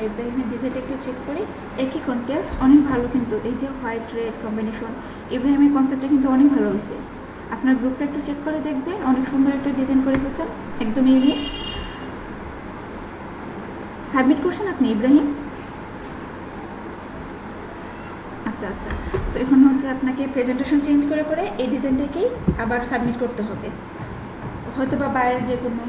ইব্রাহিমের ডিজাইনটা একটু চেক করি। একই কন্টেস্ট, অনেক ভালো কিন্তু, এই যে হোয়াইট রেড কম্বিনেশন, ইব্রাহিমের কনসেপ্টটা কিন্তু অনেক ভালো হয়েছে। আপনার গ্রুপটা একটু চেক করে দেখবেন, অনেক সুন্দর একটা ডিজাইন করে ফেলছেন, একদম ইউনিক। সাবমিট করছেন আপনি ইব্রাহিম? আচ্ছা আচ্ছা, তো এখন হচ্ছে আপনাকে প্রেজেন্টেশন চেঞ্জ করে করে এই ডিজাইনটাকেই আবার সাবমিট করতে হবে, হয়তো বা বাইরে যে কোনো।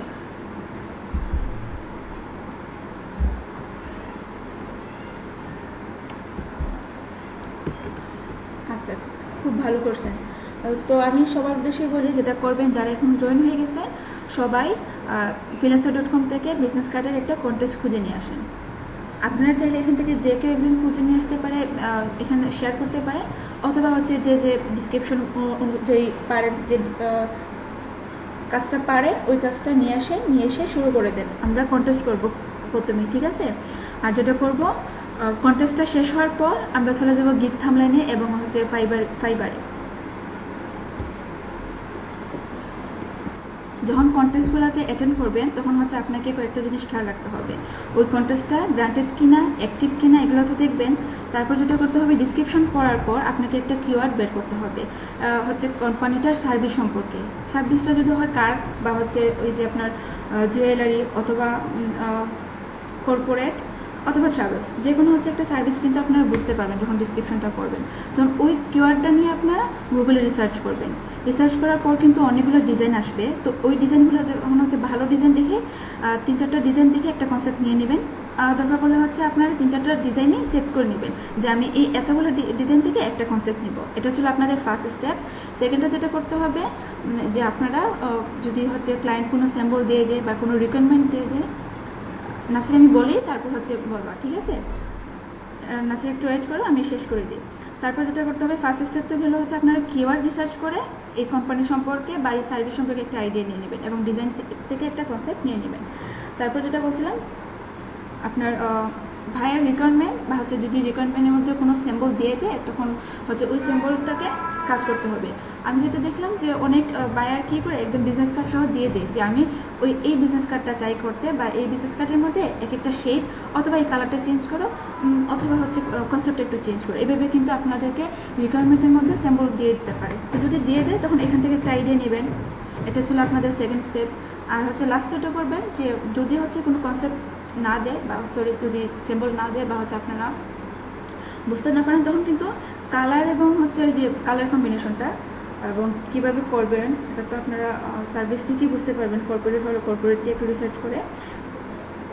আচ্ছা আচ্ছা, খুব ভালো করছেন। তো আমি সবার উদ্দেশ্যে বলি, যেটা করবেন যারা এখন জয়েন হয়ে গেছে সবাই freelancer.com থেকে বিজনেস কার্ডের একটা কন্টেস্ট খুঁজে নিয়ে আসেন। আপনারা চাইলে এখান থেকে যে কেউ একজন খুঁজে নিয়ে আসতে পারে, এখানে শেয়ার করতে পারে, অথবা হচ্ছে যে যে ডিসক্রিপশন অনুযায়ী পারেন, যে কাজটা পারে ওই কাজটা নিয়ে এসে শুরু করে দেন। আমরা কন্টেস্ট করব প্রথমেই, ঠিক আছে? আর যেটা করব, কন্টেস্টটা শেষ হওয়ার পর আমরা চলে যাব গিগ থামলাইনে এবং হচ্ছে ফাইবারে। যখন কন্টেস্টগুলোতে অ্যাটেন্ড করবেন তখন হচ্ছে আপনাকে কয়েকটা জিনিস খেয়াল রাখতে হবে। ওই কন্টেস্টটা গ্রান্টেড কিনা, অ্যাক্টিভ কিনা, এগুলো তো দেখবেন। তারপর যেটা করতে হবে, ডিসক্রিপশন পড়ার পর আপনাকে একটা কিওয়ার্ড বের করতে হবে হচ্ছে কোম্পানিটার সার্ভিস সম্পর্কে। সার্ভিসটা যদি হয় কার, বা হচ্ছে ওই যে আপনার জুয়েলারি, অথবা কর্পোরেট, অথবা ট্রাভেলস, যে কোনো হচ্ছে একটা সার্ভিস কিন্তু আপনারা বুঝতে পারবেন যখন ডিসক্রিপশনটা পড়বেন। তখন ওই কিওয়ার্ডটা নিয়ে আপনারা গুগলে রিসার্চ করবেন। রিসার্চ করার পর কিন্তু অনেকগুলো ডিজাইন আসবে, তো ওই ডিজাইনগুলো যখন হচ্ছে ভালো ডিজাইন দেখে 3-4টা ডিজাইন দেখে একটা কনসেপ্ট নিয়ে নেবেন। দরকার পড়লে হচ্ছে আপনারা 3-4টা ডিজাইনই সেভ করে নেবেন, যে আমি এই এতগুলো ডিজাইন থেকে একটা কনসেপ্ট নিব। এটা ছিল আপনাদের ফার্স্ট স্টেপ। সেকেন্ডটা যেটা করতে হবে, যে আপনারা যদি হচ্ছে ক্লায়েন্ট কোনো স্যাম্পল দিয়ে দেয় বা কোনো রিকোয়ারমেন্ট দিয়ে দেয়, নাসির আমি বলি তারপর হচ্ছে বলবা, ঠিক আছে? নাসির একটু ওয়েট করো, আমি শেষ করে দিই। তারপর যেটা করতে হবে, ফার্স্ট স্টেপ তো হলো হচ্ছে আপনারা কিওয়ার্ড রিসার্চ করে এই কোম্পানি সম্পর্কে বা এই সার্ভিস সম্পর্কে একটা আইডিয়া নিয়ে নেবেন এবং ডিজাইন থেকে একটা কনসেপ্ট নিয়ে নেবেন। তারপর যেটা বলছিলাম, আপনার ভাইয়ের রিকোয়ারমেন্ট বা হচ্ছে যদি রিকোয়ারমেন্টের মধ্যে কোনো সিম্বল দিয়ে দেয় তখন হচ্ছে ওই সিম্বলটাকে কাজ করতে হবে। আমি যেটা দেখলাম যে অনেক বায়ার কী করে একদম বিজনেস কার্ড সহ দিয়ে দেয়, যে আমি এই বিজনেস কার্ডটা চাই করতে, বা এই বিজনেস কার্ডের মধ্যে এক একটা শেপ, অথবা এই কালারটা চেঞ্জ করো, অথবা হচ্ছে কনসেপ্টটা একটু চেঞ্জ করো। এভাবে কিন্তু আপনাদেরকে রিকোয়ারমেন্টের মধ্যে সিম্বল দিয়ে দিতে পারে। তো যদি দিয়ে দেয় তখন এখান থেকে একটা আইডিয়া নেবেন। এটা ছিল আপনাদের সেকেন্ড স্টেপ। আর হচ্ছে লাস্ট এটা করবেন, যে যদি হচ্ছে কোনো কনসেপ্ট না দেয়, বা যদি সিম্বল না দেয়, বা হচ্ছে আপনারা বুঝতে না পারেন, তখন কিন্তু কালার এবং হচ্ছে ওই যে কালার কম্বিনেশনটা এবং কীভাবে করবেন এটা তো আপনারা সার্ভিস থেকেই বুঝতে পারবেন। কর্পোরেট হলে কর্পোরেট দিয়ে একটু রিসার্চ করে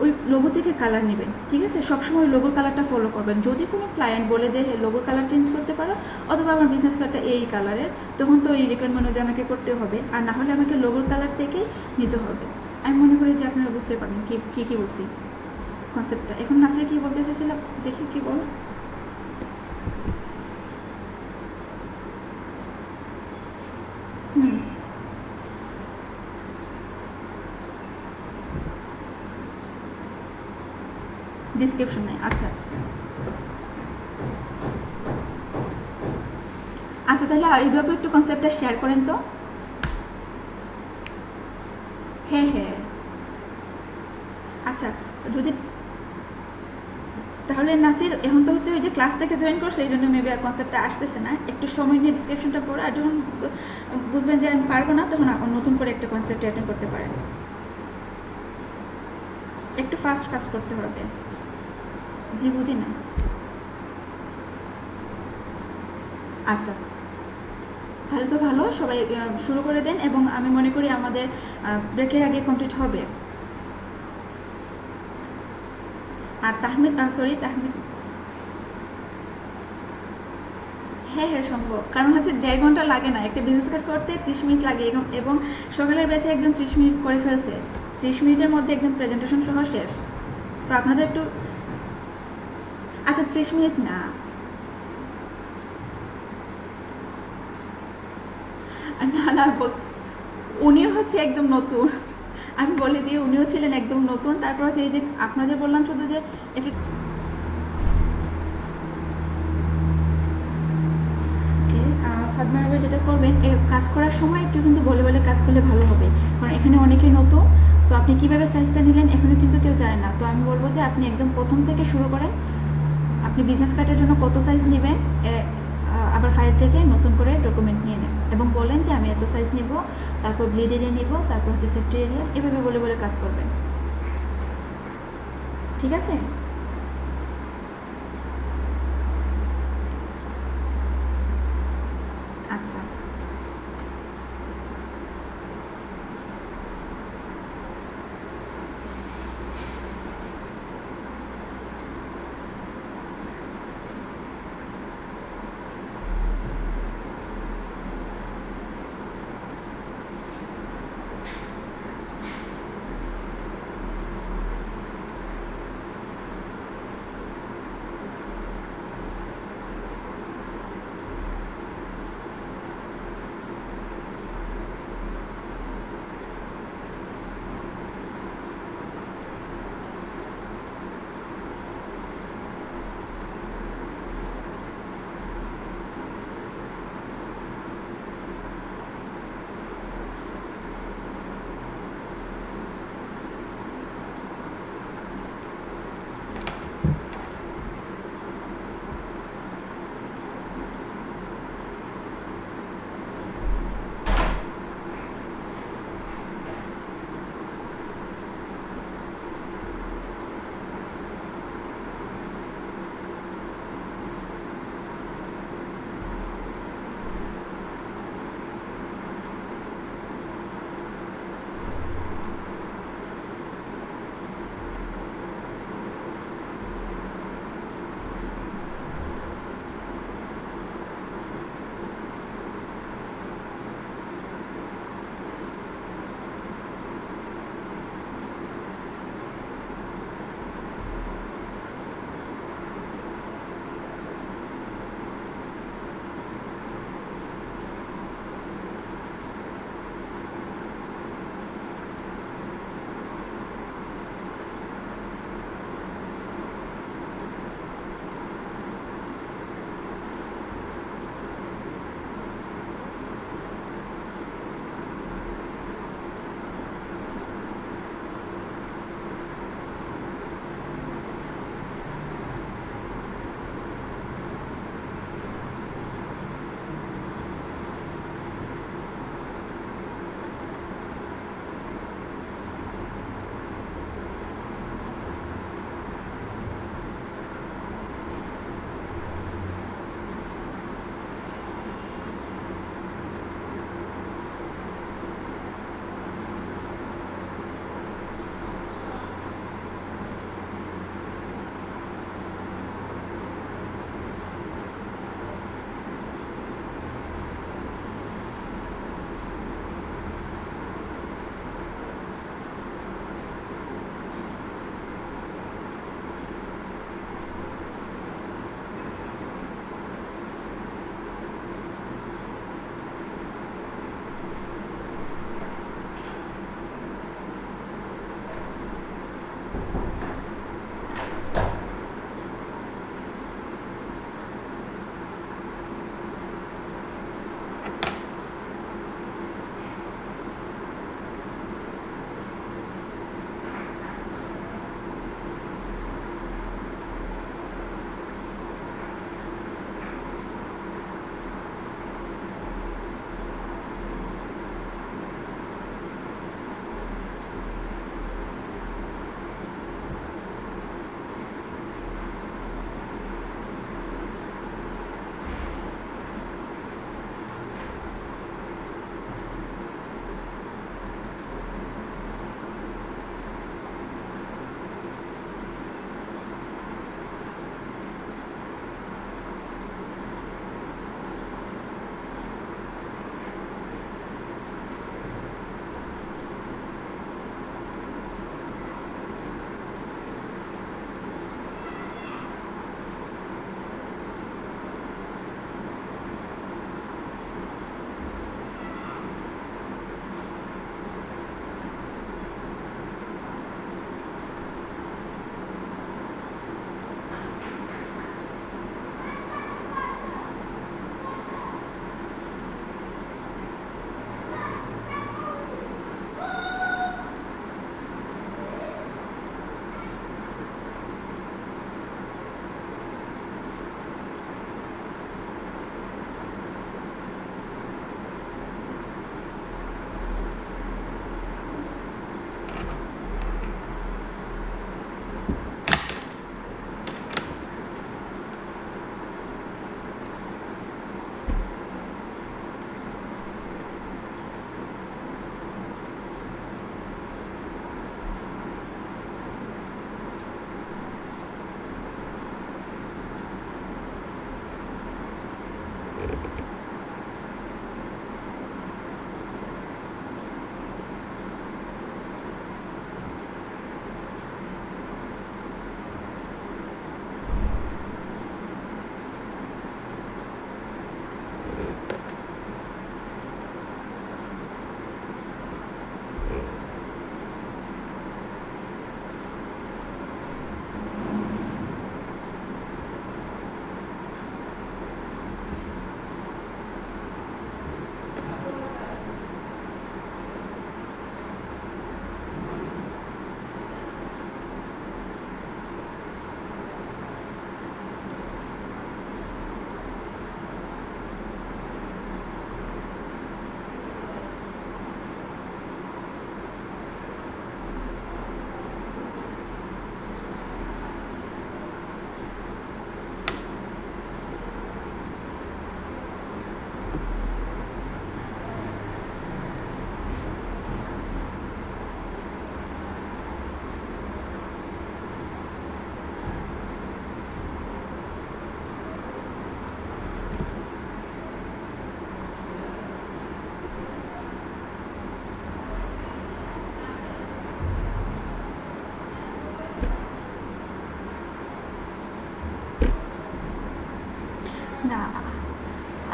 ওই লোগো থেকে কালার নেবেন, ঠিক আছে? সবসময় লোগোর কালারটা ফলো করবেন। যদি কোনো ক্লায়েন্ট বলে দেয় লোগোর কালার চেঞ্জ করতে পারো, অথবা আমার বিজনেস কার্ডটা এই কালারের, তখন তো এই রিকোয়ারমেন্ট অনুযায়ী আমাকে করতে হবে, আর না হলে আমাকে লোগোর কালার থেকেই নিতে হবে। আমি মনে করি যে আপনারা বুঝতে পারবেন কী বলছি কনসেপ্টটা। এখন নাসির কি বলতে চাইছিলাম, দেখি কি বল। ডিসক্রিপশন নেই, আচ্ছা আচ্ছা, তাহলে এইভাবে একটু কনসেপ্টটা শেয়ার করেন তো। হ্যাঁ হ্যাঁ, আচ্ছা। যদি তাহলে নাসির এখন তো হচ্ছে ওই যে ক্লাস থেকে জয়েন করছে, এই জন্য মেবি কনসেপ্টটা আসতেছে না। একটু সময় নিয়ে ডিসক্রিপশনটা পড়ে, আর যখন বুঝবেন যে আমি পারবো না, তখন নতুন করে একটা কনসেপ্ট অ্যাটেন্ড করতে পারেন। একটু ফাস্ট কাজ করতে হবে। জি, বুঝি না। আচ্ছা, তাহলে তো ভালো, সবাই শুরু করে দেন, এবং আমি মনে করি আমাদের ব্রেকের আগে কমপ্লিট হবে। আর তাহমিদ হ্যাঁ হ্যাঁ সম্ভব, কারণ হচ্ছে 1.5 ঘন্টা লাগে না একটা বিজনেস কার্ড করতে, 30 মিনিট লাগে, এবং সকালের ব্যাচে একজন 30 মিনিট করে ফেলছে। 30 মিনিটের মধ্যে একদম প্রেজেন্টেশন সহ শেষ। তো আপনাদের একটু, আচ্ছা 30 মিনিট না, না না, উনিও হচ্ছে একদম নতুন, আমি বলে দিই উনিও ছিলেন একদম নতুন। তারপর হচ্ছে এই যে আপনাদের বললাম শুধু যে একটু সাদমানবে যেটা করবেন, কাজ করার সময় একটু কিন্তু বলে বলে কাজ করলে ভালো হবে, কারণ এখানে অনেকে নতুন। তো তো আপনি কিভাবে সাইজটা নিলেন এখনো কিন্তু কেউ জানে না। তো আমি বলবো যে আপনি একদম প্রথম থেকে শুরু করেন, আপনি বিজনেস কার্ডের জন্য কত সাইজ নেবেন, আবার ফাইল থেকে নতুন করে ডকুমেন্ট নিয়ে নেন এবং বলেন যে আমি এত সাইজ নিব, তারপর ব্লিড এরিয়া নিব, তারপর হচ্ছে সেফটি এরিয়া, এভাবে বলে বলে কাজ করবেন। ঠিক আছে? আচ্ছা,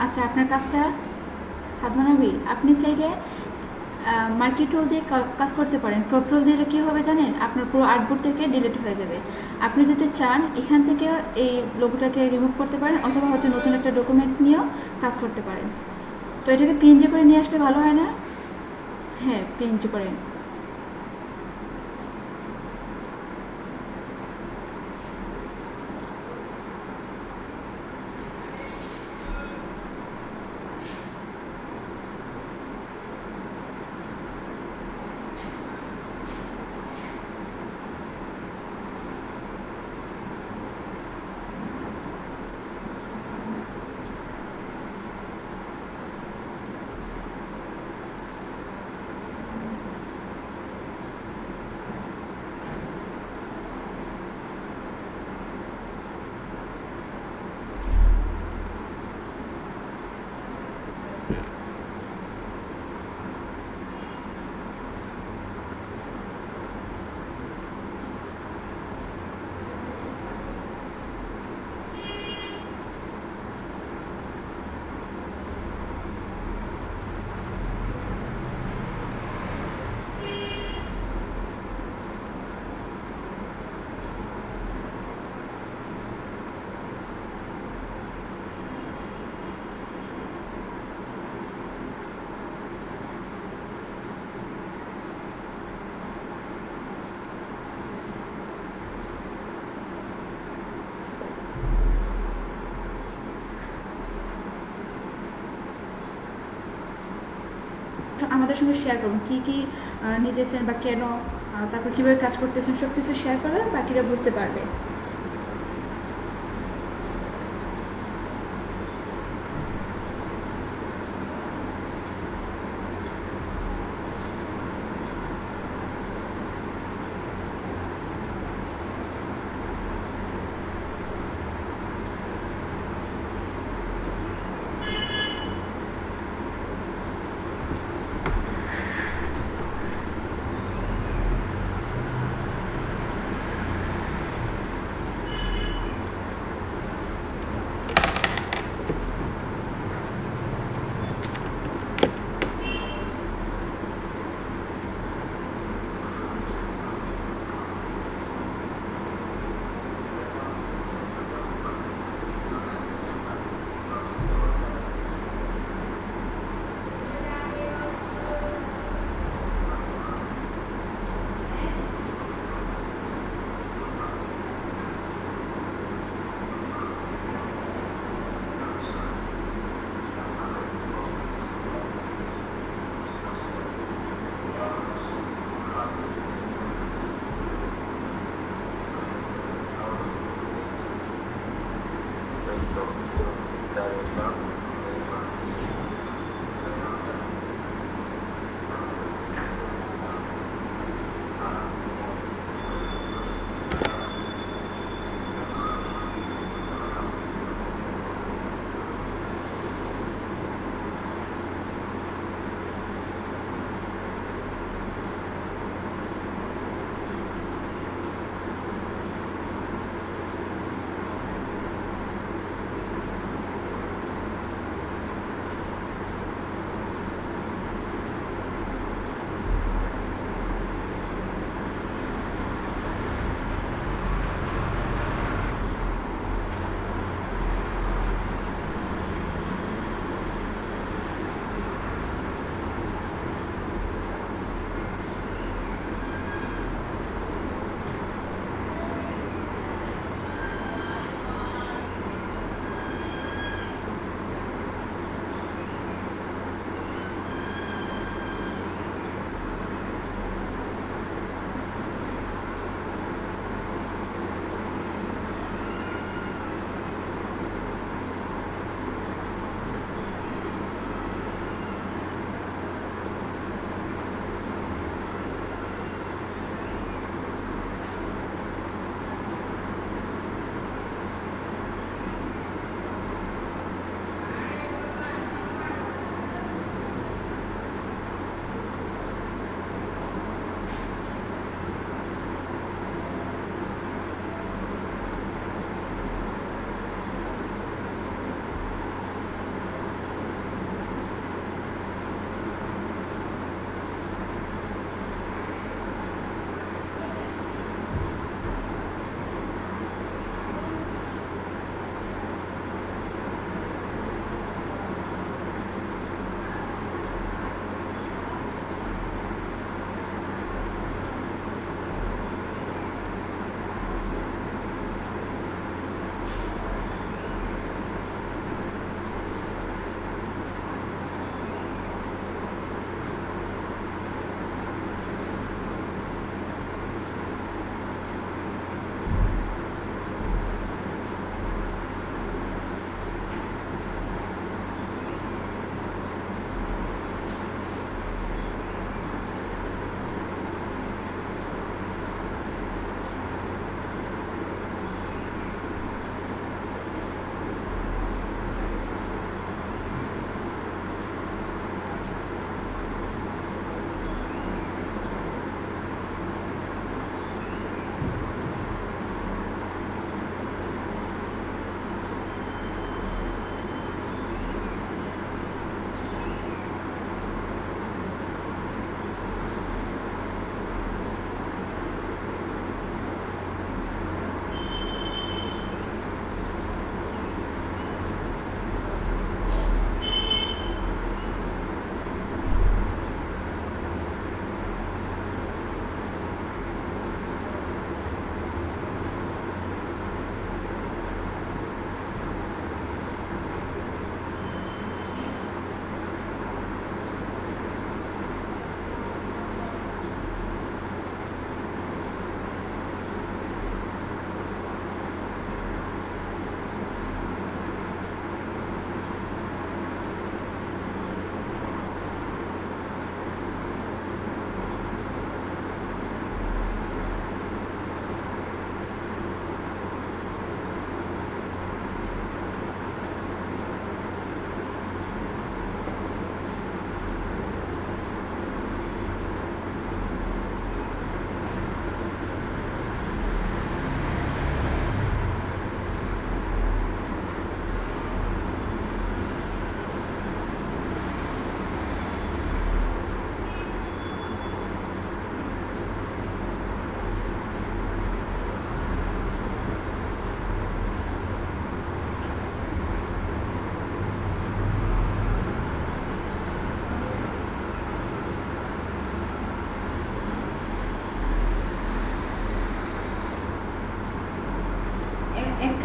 আচ্ছা, আপনার কাজটা সাদমানবী, আপনি চাইলে মার্কেট রোল দিয়ে কাজ করতে পারেন। ক্রপ রোল দিলে কী হবে জানেন, আপনার পুরো আর্টবোর্ড থেকে ডিলিট হয়ে যাবে। আপনি যদি চান এখান থেকে এই লোগোটাকে রিমুভ করতে পারেন, অথবা হচ্ছে নতুন একটা ডকুমেন্ট নিয়েও কাজ করতে পারেন। তো এটাকে পিএনজি করে নিয়ে আসলে ভালো হয় না? হ্যাঁ, পিএনজি করেন। আমাদের সঙ্গে শেয়ার করুন কী কী নিতেছেন বা কেন, তারপর কীভাবে কাজ করতেছেন, সব কিছু শেয়ার করলে বাকিরা বুঝতে পারবে।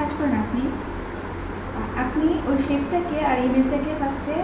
কাজ করেন আপনি ওই শেপটাকে আর ইমেলটাকে ফার্স্টে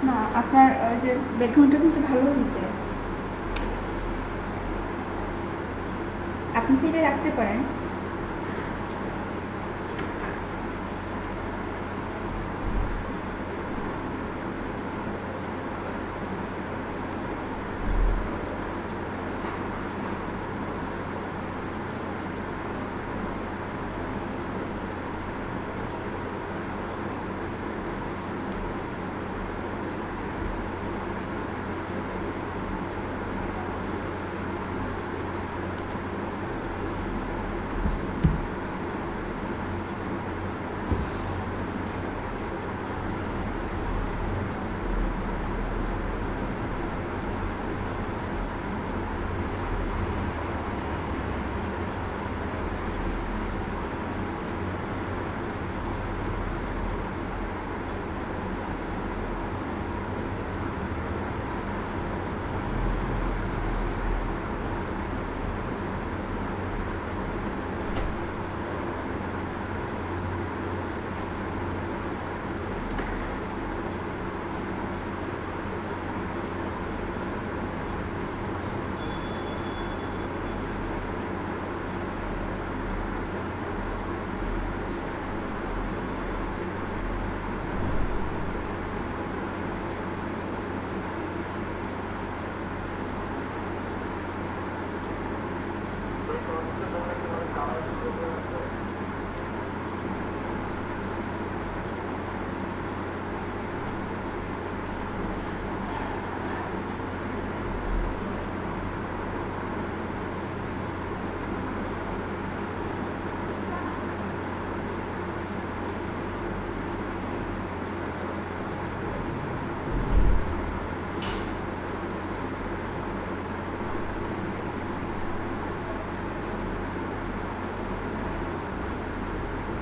না আপনার যে ব্যাকগ্রাউন্ডটা কিন্তু ভালো হয়েছে, আপনি চাইলে রাখতে পারেন।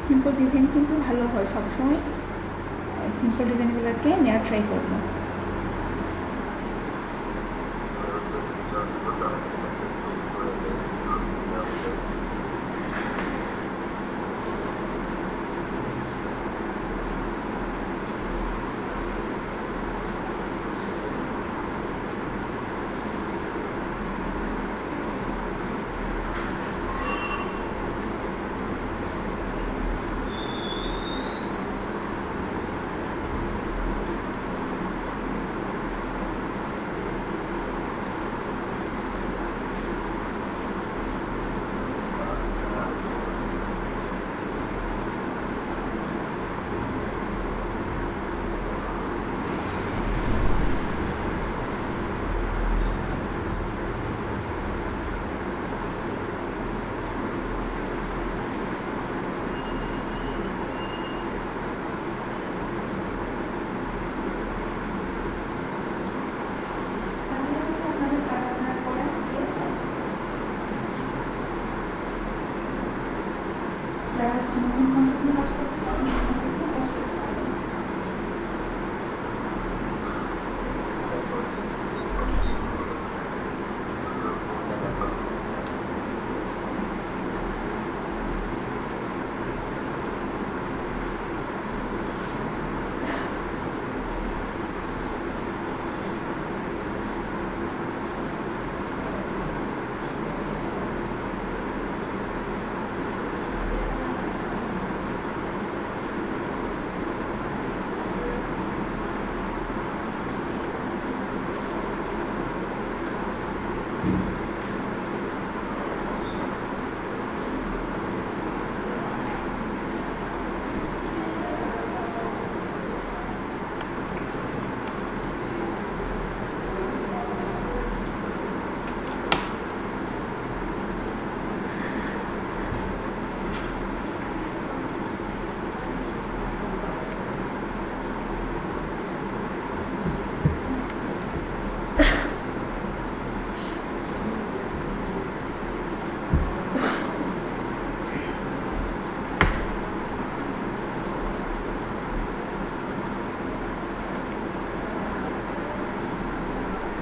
সিম্পল ডিজাইন কিন্তু ভালো হয়, সবসময় সিম্পল ডিজাইনগুলোকে নেওয়ার ট্রাই করবো।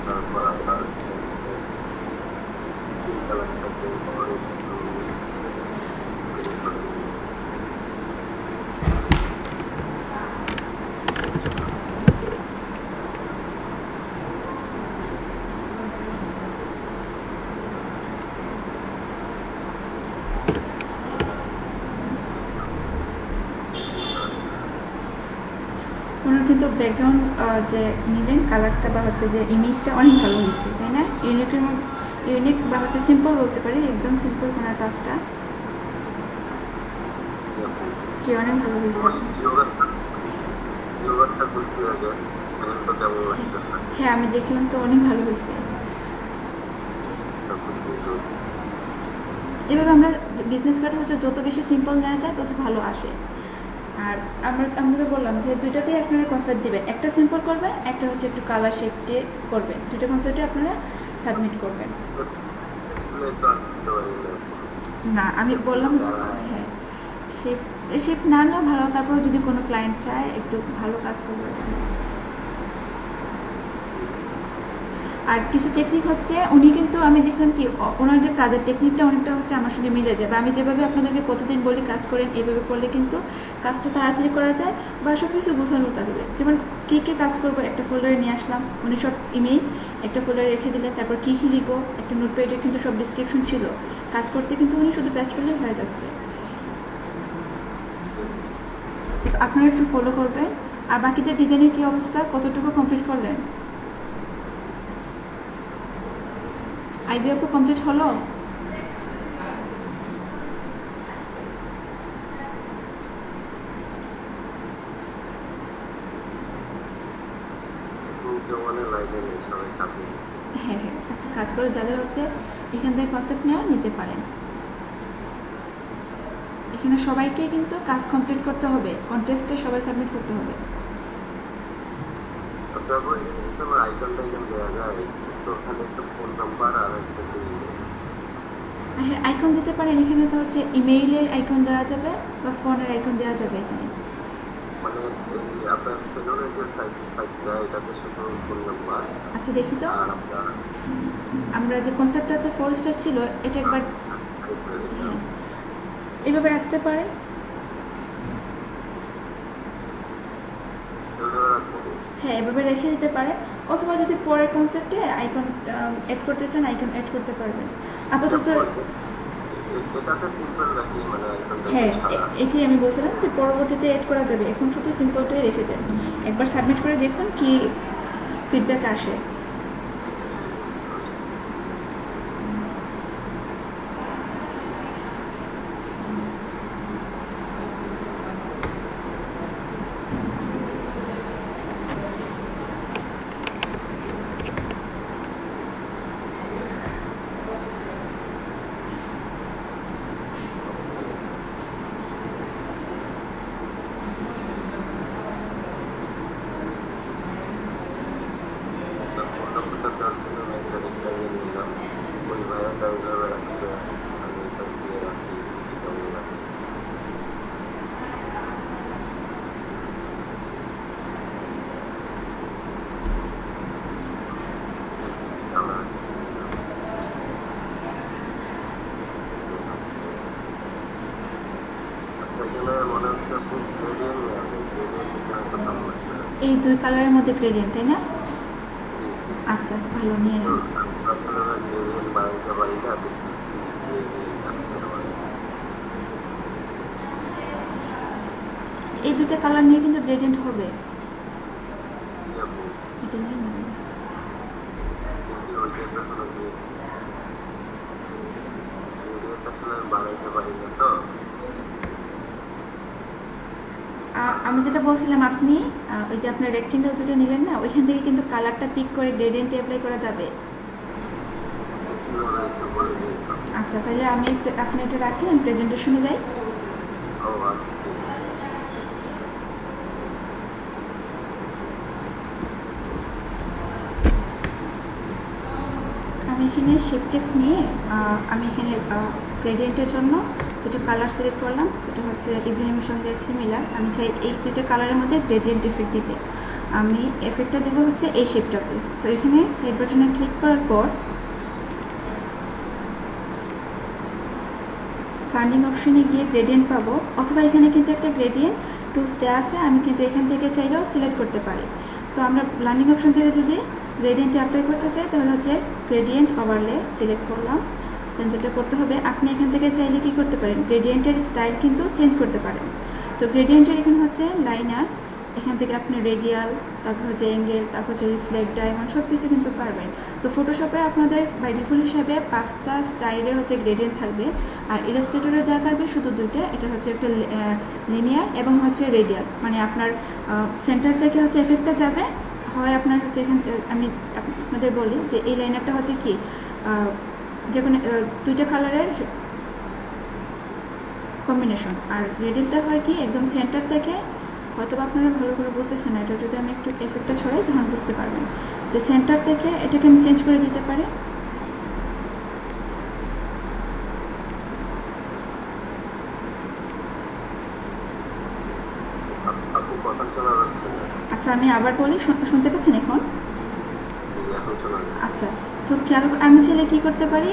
তারপর আপনার তিন কালারটা ওনার কিন্তু ব্যাকগ্রাউন্ড যে নিলেন কালারটা বা হচ্ছে যে ইমেজটা অনেক ভালো হয়েছে, তাই না? ইউনিক বা হচ্ছে সিম্পল বলতে পারি, একদম সিম্পল ওনার কাজটা কি অনেক ভালো হয়েছে। হ্যাঁ আমি দেখলাম তো, অনেক ভালো হয়েছে। এভাবে আমরা বিজনেস কার্ড হচ্ছে যত বেশি সিম্পল নেওয়া যায় তত ভালো আসে। আর আমরা তো বললাম যে দুইটাতেই আপনারা কনসেপ্ট দেবেন, একটা সিম্পল করবেন, একটা হচ্ছে একটু কালার শেপ দিয়ে করবেন, দুটো কনসেপ্টে আপনারা সাবমিট করবেন। না আমি বললাম হ্যাঁ শেপ শেপ না না ভালো, তারপর যদি কোনো ক্লায়েন্ট চায় একটু ভালো কাজ করবে। আর কিছু টেকনিক হচ্ছে উনি কিন্তু আমি দেখলাম কি ওনার যে কাজের টেকনিকটা অনেকটা হচ্ছে আমার সঙ্গে মিলে যায়, বা আমি যেভাবে আপনাদেরকে প্রতিদিন বলি কাজ করেন এইভাবে করলে কিন্তু কাজটা তাড়াতাড়ি করা যায় বা সব কিছু গোছানো থাকবে। যেমন কী কী কাজ করবো একটা ফোল্ডারে নিয়ে আসলাম, উনি সব ইমেজ একটা ফোল্ডারে রেখে দিলেন, তারপর কী কী লিখবো একটা নোট পেজে কিন্তু সব ডিসক্রিপশন ছিল, কাজ করতে কিন্তু উনি শুধু পেস্ট করলে হয়ে যাচ্ছে। আপনারা একটু ফলো করবেন। আর বাকিদের ডিজাইনের কী অবস্থা, কতটুকু কমপ্লিট করলেন? আইবিএফও কমপ্লিট হলো? হ্যাঁ হ্যাঁ আচ্ছা, কাজ করে যাদের হচ্ছে এখান থেকে কনসেপ্ট নেওয়া নিতে পারেন। এখানে সবাইকে কিন্তু কাজ কমপ্লিট করতে হবে, কন্টেস্টে সবাই সাবমিট করতে হবে। হ্যাঁ আইকন দিতে পারেন, এখানে তো হচ্ছে ইমেইলের আইকন দেওয়া যাবে বা ফোনের আইকন দেওয়া যাবে এখানে। আচ্ছা দেখি তো, আমরা যে কনসেপ্টটাতে 4 স্টার ছিল এটা একবার হ্যাঁ এভাবে রাখতে পারেন। হ্যাঁ এভাবে রেখে দিতে পারেন, অথবা যদি পরের কনসেপ্টে আইকন অ্যাড করতে চান আইকন অ্যাড করতে পারবেন। আপাতত হ্যাঁ এটাই আমি বলছিলাম যে পরবর্তীতে অ্যাড করা যাবে, এখন শুধু সিম্পলটাই রেখে দেন, একবার সাবমিট করে দেখুন কি ফিডব্যাক আসে। এই দুই কালারের মধ্যে গ্রেডিয়েন্ট তাই না? আচ্ছা ভালো নিয়ে নিন। এই দুইটা কালার নিয়ে কিন্তু গ্রেডিয়েন্ট হবে, এটা নিয়ে নেবেন। আমি যেটা বলছিলাম, আপনি ওই যে আপনার রেক্টেঙ্গেল যেটা নিলেন না, ওইখান থেকে কিন্তু কালারটা পিক করে গ্রেডিয়েন্ট অ্যাপ্লাই করা যাবে। আচ্ছা, তাহলে আপনি এটা রাখেন, আমি প্রেজেন্টেশনে যাই। আমি এখানে শেপ টেপ নিয়ে আমি এখানে গ্রেডিয়েন্টের জন্য যেটা কালার সিলেক্ট করলাম, যেটা হচ্ছে ইব্রাহিমের সঙ্গে সিমিলার। আমি চাই এই দুটো কালারের মধ্যে গ্রেডিয়েন্ট এফেক্ট দিতে। আমি এফেক্টটা দেবো হচ্ছে এই শেপটাতে। তো এখানে রেড বাটনে ক্লিক করার পর ব্লেন্ডিং অপশনে গিয়ে গ্রেডিয়েন্ট পাবো, অথবা এখানে কিন্তু একটা গ্রেডিয়েন্ট টুলস দেওয়া আছে, আমি কিন্তু এখান থেকে চাইলেও সিলেক্ট করতে পারি। তো আমরা ব্লেন্ডিং অপশন থেকে যদি গ্রেডিয়েন্টে অ্যাপ্লাই করতে চাই, তাহলে হচ্ছে গ্রেডিয়েন্ট ওভারলে সিলেক্ট করলাম। দেন যেটা করতে হবে, আপনি এখান থেকে চাইলে কি করতে পারেন, গ্রেডিয়েন্টের স্টাইল কিন্তু চেঞ্জ করতে পারেন। তো গ্রেডিয়েন্টের এখানে হচ্ছে লাইনার, এখান থেকে আপনি রেডিয়াল, তারপর হচ্ছে অ্যাঙ্গেল, তারপর হচ্ছে রিফ্লেক্ট, ডায়মন্ড সব কিছু কিন্তু পারবেন। তো ফটোশপে আপনাদের বাই ডিফল্ট হিসাবে 5টা স্টাইলের হচ্ছে গ্রেডিয়েন্ট থাকবে, আর ইলাস্ট্রেটরে দেওয়া থাকবে শুধু 2টা। এটা হচ্ছে একটা লিনিয়ার এবং হচ্ছে রেডিয়াল, মানে আপনার সেন্টার থেকে হচ্ছে এফেক্টটা যাবে হয় আপনার হচ্ছে এখান। আমি আপনাদের বলি যে এই লাইনারটা হচ্ছে কি, যে কোনো 2টা কালারের কম্বিনেশন, আর রেডিয়ালটা হয় কি একদম সেন্টার থেকে। হয়তো আপনারা ভালো করে বুঝতেছেন না, এটা যদি আমি একটু এফেক্টটা ছড়াই তখন বুঝতে পারবেন যে সেন্টার থেকে এটাকে আমি চেঞ্জ করে দিতে পারি। আচ্ছা, আমি আবার বলি, শুনতে পাচ্ছেন এখন? আচ্ছা, তো খেয়াল আমি চাইলে কী করতে পারি,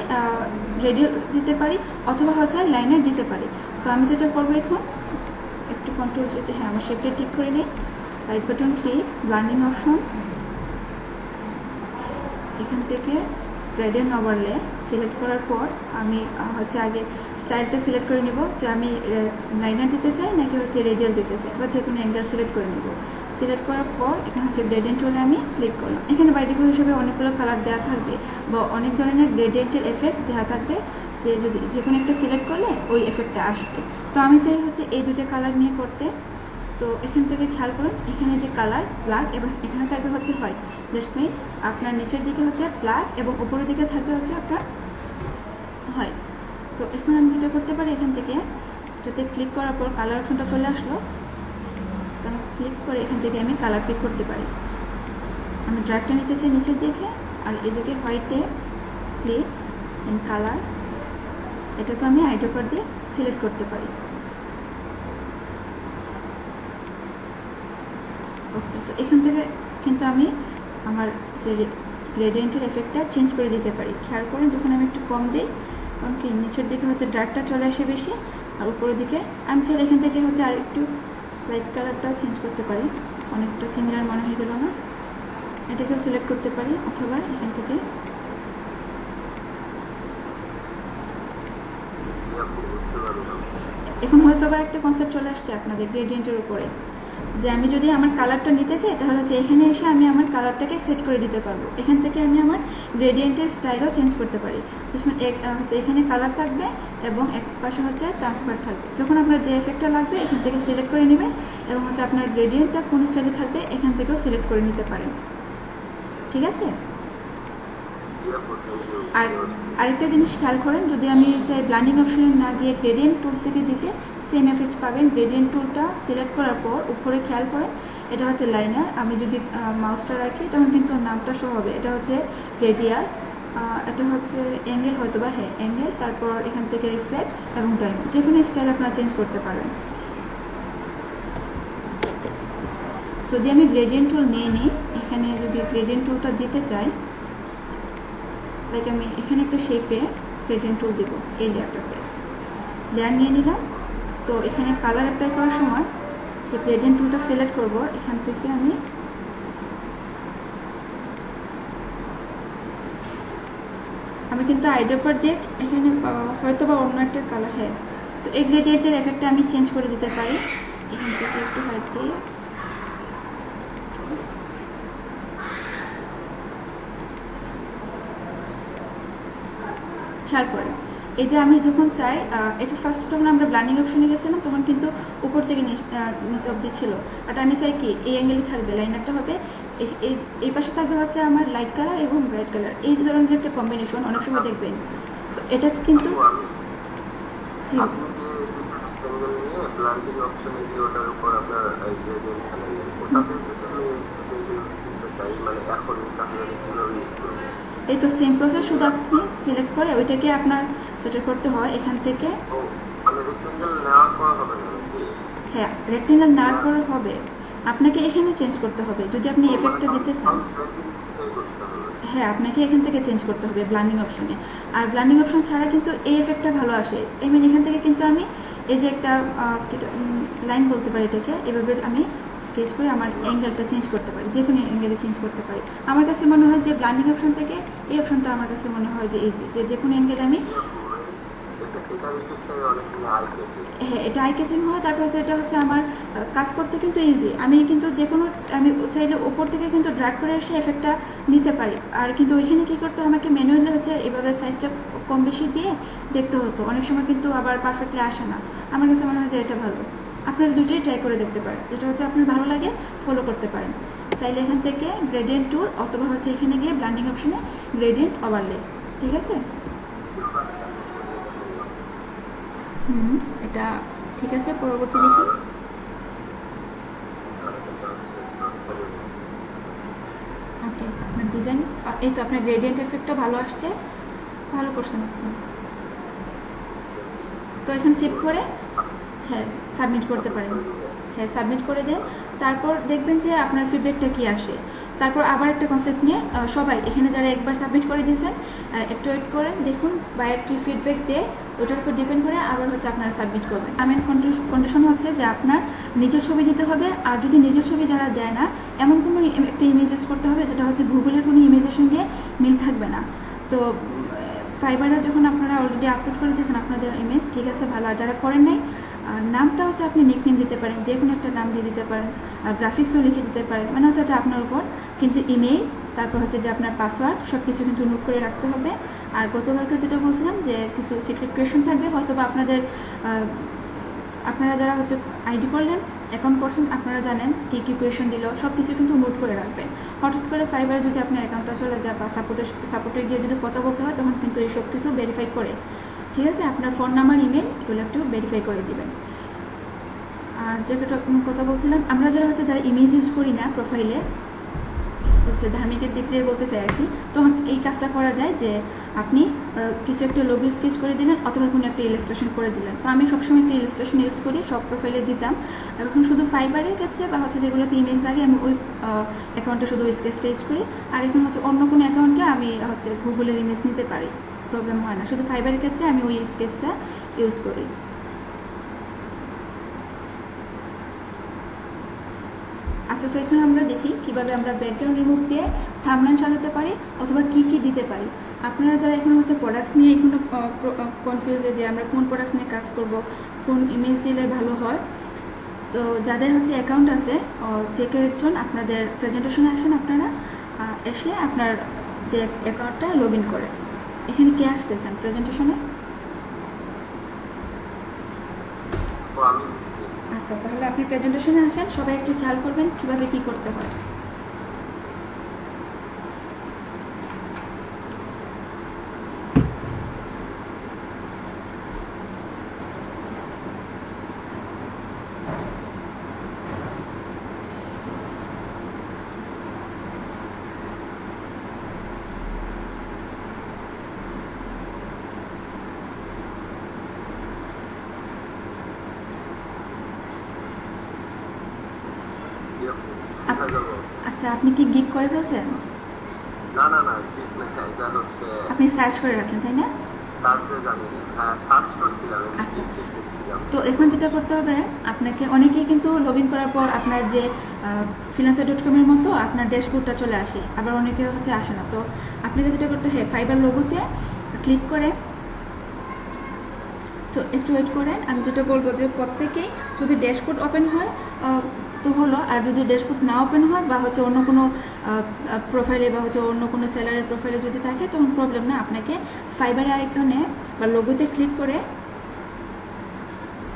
রেডিয়াল দিতে পারি অথবা হচ্ছে লাইনার দিতে পারি। তো আমি যেটা করবো এখন, একটু কন্ট্রোল যেতে, হ্যাঁ আমার শেপটা ঠিক করে নিই। Right button click, blending option, এখান থেকে গ্রেডিয়েন্ট ওভারলে সিলেক্ট করার পর আমি হচ্ছে আগে স্টাইলটা সিলেক্ট করে নেব, যে আমি লাইনার দিতে চাই নাকি হচ্ছে রেডিয়াল দিতে চাই, বা যে কোনো অ্যাঙ্গেল সিলেক্ট করে নেব। সিলেক্ট করার পর এখানে হচ্ছে গ্রেডিয়েন্ট টুলে আমি ক্লিক করলাম। এখানে বাই ডিফল্ট হিসেবে অনেকগুলো কালার দেওয়া থাকবে বা অনেক ধরনের গ্রেডিয়েন্টের এফেক্ট দেওয়া থাকবে, যে যদি যে কোনো একটা সিলেক্ট করলে ওই এফেক্টটা আসবে। তো আমি চাই হচ্ছে এই 2টা কালার নিয়ে করতে। তো এখান থেকে খেয়াল করুন, এখানে যে কালার ব্ল্যাক এবং এখানে থাকবে হচ্ছে হোয়াইট। দ্যাটস মিন আপনার নিচের দিকে হচ্ছে ব্ল্যাক এবং উপরের দিকে থাকবে হচ্ছে আপনার হোয়াইট। তো এখন আমি যেটা করতে পারি, এখান থেকে এটাতে ক্লিক করার পর কালার অপশনটা চলে আসলো। তো আমি ক্লিক করে এখান থেকে আমি কালার পিক করতে পারি। আমি ড্র্যাগটা নিতে চাই নিচের দিকে, আর এদিকে হোয়াইটে ক্লিক এন্ড কালার, এটাকে আমি আইড্রপার দিয়ে সিলেক্ট করতে পারি। ওকে, তো এখান থেকে কিন্তু আমি আমার যে গ্রেডিয়েন্টের এফেক্টটা চেঞ্জ করে দিতে পারি। খেয়াল করেন, যখন আমি একটু কম দিই তখন কি নিচের দিকে হচ্ছে ডার্কটা চলে আসে বেশি, আর উপরের দিকে আমি চাইলে এখান থেকে হচ্ছে আর একটু লাইট কালারটাও চেঞ্জ করতে পারি। অনেকটা সিমিলার মনে হয়ে গেল না, এটাকেও সিলেক্ট করতে পারি, অথবা এখান থেকে এখন হয়তো বা একটা কনসেপ্ট চলে আসছে আপনাদের গ্রেডিয়েন্টের উপরে, যে আমি যদি আমার কালারটা নিতে চাই তাহলে হচ্ছে এখানে এসে আমি আমার কালারটাকে সেট করে দিতে পারবো। এখান থেকে আমি আমার গ্রেডিয়েন্টের স্টাইলও চেঞ্জ করতে পারি। হচ্ছে এখানে কালার থাকবে এবং এক পাশে হচ্ছে ট্রান্সফার থাকবে। যখন আপনার যে এফেক্টটা লাগবে এখান থেকে সিলেক্ট করে নেবেন, এবং হচ্ছে আপনার গ্রেডিয়েন্টটা কোন স্টাইলে থাকবে এখান থেকেও সিলেক্ট করে নিতে পারেন। ঠিক আছে? আর আরেকটা জিনিস খেয়াল করেন, যদি আমি চাই ব্লেন্ডিং অপশনে না গিয়ে গ্রেডিয়েন্ট টুল থেকে দিতে, সেম এফেক্ট পাবেন। গ্রেডিয়েন্ট টুলটা সিলেক্ট করার পর উপরে খেয়াল করেন, এটা হচ্ছে লাইনার। আমি যদি মাউসটা রাখি তখন কিন্তু নামটা শো হবে। এটা হচ্ছে রেডিয়াল, এটা হচ্ছে অ্যাঙ্গেল, হয়তো বা হ্যাঁ অ্যাঙ্গেল, তারপর এখান থেকে রিফ্লেক্ট এবং ডায়মন্ড, যে কোনো স্টাইল আপনারা চেঞ্জ করতে পারবেন। যদি আমি গ্রেডিয়েন্ট টুল নিয়ে নিই, এখানে যদি গ্রেডিয়েন্ট টুলটা দিতে চাই, লাইক আমি এখানে একটা শেপে গ্রেডিয়েন্ট টুল দিব, এই লেয়ারটাতে লেয়ার নিয়ে নিলাম। তো এখানে কালার অ্যাপ্লাই করার সময় যে গ্রেডিয়েন্ট টুলটা সিলেক্ট করব, এখান থেকে আমি কিন্তু আইড্রপার দিয়ে এখানে হয়তো বা অন্য একটা কালার, হ্যাঁ। তো এই গ্রেডিয়েন্টের এফেক্টটা আমি চেঞ্জ করে দিতে পারি। এখান থেকে একটু হোয়াইট দিয়ে খেয়াল করেন, এই যে আমি যখন চাই এটা ফার্স্ট যখন আমরা ব্লান্ডিং অপশনে গেছিলাম তখন কিন্তু উপর থেকে নিচে অবধি ছিল, বাট আমি চাই কি এই অ্যাঙ্গেলই থাকবে, লাইনারটা হবে এই পাশে থাকবে হচ্ছে আমার লাইট কালার এবং ব্রাইট কালার, এই ধরনের যে একটা কম্বিনেশন অনেক সময় দেখবেন। তো এটা কিন্তু জি এই তো সেম প্রসেস, শুধু আপনি সিলেক্ট করে ওইটাকে আপনার যেটা করতে হয় এখান থেকে, হ্যাঁ রেক্টেঙ্গেল নেওয়ার পর হবে আপনাকে এখানে চেঞ্জ করতে হবে যদি আপনি এফেক্টটা দিতে চান। হ্যাঁ আপনাকে এখান থেকে চেঞ্জ করতে হবে ব্লান্ডিং অপশনে, আর ব্লান্ডিং অপশন ছাড়া কিন্তু এই এফেক্টটা ভালো আসে। এখান থেকে কিন্তু আমি এই যে একটা লাইন বলতে পারি এটাকে, এভাবে আমি স্কেচ করে আমার অ্যাঙ্গেলটা চেঞ্জ করতে পারি, যে কোনো অ্যাঙ্গেলে চেঞ্জ করতে পারি। আমার কাছে মনে হয় যে ব্লান্ডিং অপশন থেকে এই অপশনটা আমার কাছে মনে হয় যে এই যে কোনো অ্যাঙ্গেলে আমি, হ্যাঁ এটা আই ক্যাচিং হয়। তারপর হচ্ছে এটা হচ্ছে আমার কাজ করতে কিন্তু ইজি, আমি কিন্তু যে কোনো আমি চাইলে ওপর থেকে কিন্তু ড্র্যাগ করে এসে এফেক্টটা নিতে পারি। আর কিন্তু ওইখানে কী করতে আমাকে ম্যানুয়ালি হচ্ছে এভাবে সাইজটা কম বেশি দিয়ে দেখতে হতো, অনেক সময় কিন্তু আবার পারফেক্টলি আসে না। আমার কাছে মনে হয় যে এটা ভালো, আপনারা দুটোই ট্রাই করে দেখতে পারেন, যেটা হচ্ছে আপনার ভালো লাগে ফলো করতে পারেন। চাইলে এখান থেকে গ্রেডিয়েন্ট টুল অথবা হচ্ছে এখানে গিয়ে ব্লান্ডিং অপশনে গ্রেডিয়েন্ট ওভারলে, ঠিক আছে। এটা ঠিক আছে, পরবর্তী দেখি। ওকে আপনার ডিজাইন এই তো আপনার গ্রেডিয়েন্ট এফেক্টটা ভালো আসছে, ভালো করছেন আপনি। তো এখানে সেভ করে হ্যাঁ সাবমিট করতে পারেন, হ্যাঁ সাবমিট করে দেন। তারপর দেখবেন যে আপনার ফিডব্যাকটা কি আসে। তারপর আবার একটা কনসেপ্ট নিয়ে সবাই এখানে যারা একবার সাবমিট করে দিয়েছেন একটু ওয়েট করেন, দেখুন বায়ার কি ফিডব্যাক দেয়, ওটার উপর ডিপেন্ড করে আবার হচ্ছে আপনারা সাবমিট করবেন। মেন কন্ডিশন হচ্ছে যে আপনার নিজের ছবি দিতে হবে, আর যদি নিজের ছবি যারা দেয় না এমন কোনো একটা ইমেজ ইউজ করতে হবে যেটা হচ্ছে গুগলের কোনো ইমেজের সঙ্গে মিল থাকবে না। তো ফাইবারে যখন আপনারা অলরেডি আপলোড করে দিয়েছেন আপনাদের ইমেজ, ঠিক আছে ভালো। আর যারা করেন নাই নামটা হচ্ছে আপনি নিকনেম দিতে পারেন, যে কোনো একটা নাম দিয়ে দিতে পারেন, গ্রাফিক্সও লিখে দিতে পারেন, মানে হচ্ছে এটা আপনার উপর। কিন্তু ইমেইল তারপর হচ্ছে যে আপনার পাসওয়ার্ড সব কিছু কিন্তু নোট করে রাখতে হবে। আর গতকালকে যেটা বলছিলাম যে কিছু সিক্রেট কোয়েশন থাকবে, হয়তো বা আপনারা যারা হচ্ছে আইডি করলেন অ্যাকাউন্ট করছেন আপনারা জানেন কী কী কোয়েশন দিল, সব কিছু কিন্তু নোট করে রাখবেন। হঠাৎ করে ফাইবারে যদি আপনার অ্যাকাউন্টটা চলে যায় বা সাপোর্টে গিয়ে যদি কথা বলতে হয় তখন কিন্তু এই সব কিছু ভেরিফাই করে, ঠিক আছে, আপনার ফোন নাম্বার ইমেল এগুলো একটু ভেরিফাই করে দিবেন। আর যেটা কথা বলছিলাম, আমরা যারা ইমেজ ইউজ করি না প্রোফাইলে, ধার্মিকের দিক দিয়ে বলতে চাই আর কি, তখন এই কাজটা করা যায় যে আপনি কিছু একটা লোগো স্কেচ করে দিলেন অথবা কোনো একটা ইলাস্ট্রেশন করে দিলেন। তো আমি সবসময় একটা ইলাস্ট্রেশন ইউজ করি, সব প্রোফাইলে দিতাম। এখন শুধু ফাইবারের ক্ষেত্রে বা হচ্ছে যেগুলোতে ইমেজ লাগে আমি ওই অ্যাকাউন্টে শুধু স্কেচটা ইউজ করি। আর এখন হচ্ছে অন্য কোনো অ্যাকাউন্টে আমি হচ্ছে গুগলের ইমেজ নিতে পারি, প্রবলেম হয় না। শুধু ফাইবারের ক্ষেত্রে আমি ওই স্কেচটা ইউজ করি। আচ্ছা, তো এখানে আমরা দেখি কিভাবে আমরা ব্যাকগ্রাউন্ড রিমুভ দিয়ে থাম্বনেল সাজাতে পারি অথবা কি কি দিতে পারি। আপনারা যারা এখন হচ্ছে প্রোডাক্টস নিয়ে এখনো কনফিউজে যে আমরা কোন প্রোডাক্টস নিয়ে কাজ করব, কোন ইমেজ দিলে ভালো হয়, তো যাদের হচ্ছে অ্যাকাউন্ট আছে যে কেউ একজন আপনাদের প্রেজেন্টেশনে আসেন, আপনারা এসে আপনার যে অ্যাকাউন্টটা লগ ইন করে। এখানে কে আসতেছেন প্রেজেন্টেশনে? আচ্ছা, তাহলে আপনি প্রেজেন্টেশনে আসেন, সবাই একটু খেয়াল করবেন কিভাবে কি করতে হয়। আচ্ছা, আপনি কি গিগ করে ফেলছেন? না না না, গিগ না, এটা হচ্ছে আপনি সার্চ করে রাখলেন তাই না? আচ্ছা, তো এখন যেটা করতে হবে আপনাকে, অনেকেই কিন্তু লগ ইন করার পর আপনার যে freelancer.com-এর মতো আপনার ড্যাশবোর্ডটা চলে আসে, আবার অনেকে হচ্ছে আসে না। তো আপনাকে যেটা করতে হয় ফাইবার লোগোতে ক্লিক করে, তো একটু ওয়েট করেন, আমি যেটা বলবো যে প্রত্যেকেই যদি ড্যাশবোর্ড ওপেন হয় তো তো হলো। আর যদি ড্যাশবোর্ড না ওপেন হয় বা হচ্ছে অন্য কোনো প্রোফাইলে বা হচ্ছে অন্য কোনো সেলারের প্রোফাইলে যদি থাকে তখন প্রবলেম না, আপনাকে ফাইবার আইকনে বা লোগোতে ক্লিক করে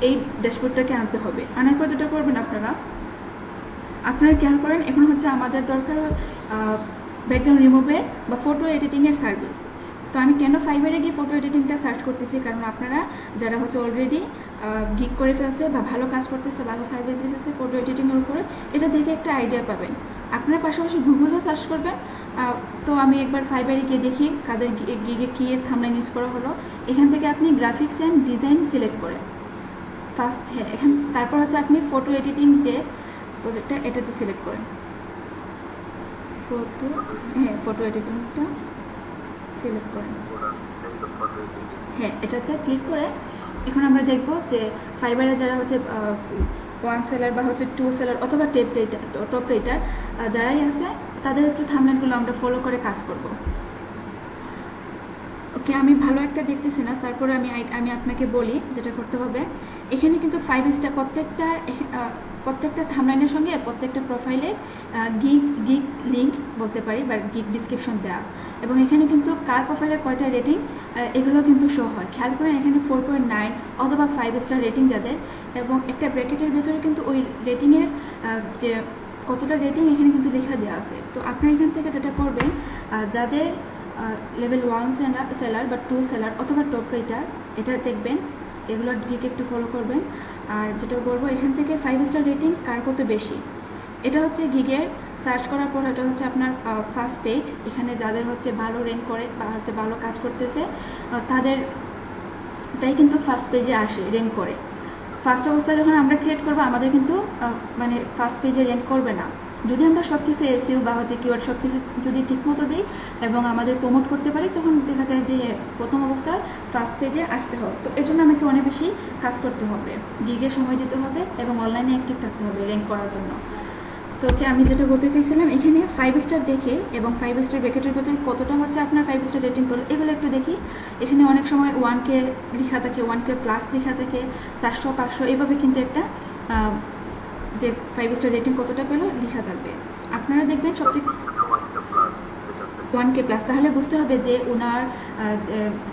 এই ড্যাশবোর্ডটাকে আনতে হবে। আনার পর যেটা করবেন আপনারা খেয়াল করেন, এখন হচ্ছে আমাদের দরকার ব্যাকগ্রাউন্ড রিমুভের বা ফটো এডিটিংয়ের সার্ভিস। তো আমি কেন ফাইবারে গিয়ে ফটো এডিটিংটা সার্চ করতেছি, কারণ আপনারা যারা হচ্ছে অলরেডি গিগ করে ফেলছে বা ভালো কাজ করতেছে, ভালো সার্ভিস দিতেছে ফটো এডিটিংয়ের উপরে, এটা দেখে একটা আইডিয়া পাবেন। আপনারা পাশাপাশি গুগলও সার্চ করবেন। তো আমি একবার ফাইবারে গিয়ে দেখি কাদের গিগে কী এর থাম্বনেইল ইউজ করা হলো। এখান থেকে আপনি গ্রাফিক্স অ্যান্ড ডিজাইন সিলেক্ট করেন ফার্স্ট। হ্যাঁ, তারপর হচ্ছে আপনি ফটো এডিটিং যে প্রজেক্টটা এটাতে সিলেক্ট করেন, ফটো এডিটিংটা সিলেক্ট করেন। হ্যাঁ, এটাতে ক্লিক করে এখন আমরা দেখব যে ফাইবারে যারা হচ্ছে 1 সেলার বা হচ্ছে 2 সেলার অথবা টপ রেটার যারাই আছে তাদের একটু থাম্বনেইলগুলো আমরা ফলো করে কাজ করব। ওকে, আমি ভালো একটা দেখতেছি না, তারপরে আমি আপনাকে বলি যেটা করতে হবে। এখানে কিন্তু 5 স্টার প্রত্যেকটা থাম্বনেইলের সঙ্গে প্রত্যেকটা প্রোফাইলে গিগ লিঙ্ক বলতে পারি বা গিগ ডিসক্রিপশন দেওয়া, এবং এখানে কিন্তু কার প্রোফাইলে কয়টা রেটিং এগুলো কিন্তু শো হয়। খেয়াল করেন এখানে 4.9 অথবা 5 স্টার রেটিং যাদের, এবং একটা ব্র্যাকেটের ভেতরে কিন্তু ওই রেটিংয়ের যে কতটা রেটিং এখানে কিন্তু লেখা দেওয়া আছে। তো আপনারা এখান থেকে যেটা করবেন, যাদের লেভেল 1 সেলার বা 2 সেলার অথবা টপ রেটার এটা দেখবেন, এগুলোর গিগ একটু ফলো করবেন। আর যেটা বলবো এখান থেকে 5 স্টার রেটিং কার কত বেশি, এটা হচ্ছে গিগের সার্চ করার পর এটা হচ্ছে আপনার ফার্স্ট পেজ। এখানে যাদের হচ্ছে ভালো র্যাঙ্ক করে বা হচ্ছে ভালো কাজ করতেছে তাদেরটাই কিন্তু ফার্স্ট পেজে আসে, র্যাঙ্ক করে। ফার্স্ট অবস্থায় যখন আমরা ক্রিয়েট করবো আমাদের কিন্তু মানে ফার্স্ট পেজে র্যাঙ্ক করবে না। যদি আমরা সব কিছু এসইও বা হচ্ছে কিওয়ার্ড সব কিছু যদি ঠিকমতো দিই এবং আমাদের প্রমোট করতে পারি, তখন দেখা যায় যে প্রথম অবস্থায় ফার্স্ট পেজে আসতে হবে। তো এর জন্য আমাকে অনেক বেশি কাজ করতে হবে, গিগে সময় দিতে হবে এবং অনলাইনে অ্যাক্টিভ থাকতে হবে র্যাঙ্ক করার জন্য। তো আমি যেটা বলতে চাইছিলাম, এখানে 5 স্টার দেখে এবং 5 স্টার ব্র্যাকেটের ভেতরে কতটা হচ্ছে আপনার 5 স্টার রেটিং করলো এগুলো একটু দেখি। এখানে অনেক সময় 1K লেখা থাকে, 1K প্লাস লেখা থাকে, 400 500 এভাবে কিন্তু একটা যে 5 স্টার রেটিং কতটা পেলো লেখা থাকবে। আপনারা দেখবেন সবথেকে 1K প্লাস, তাহলে বুঝতে হবে যে ওনার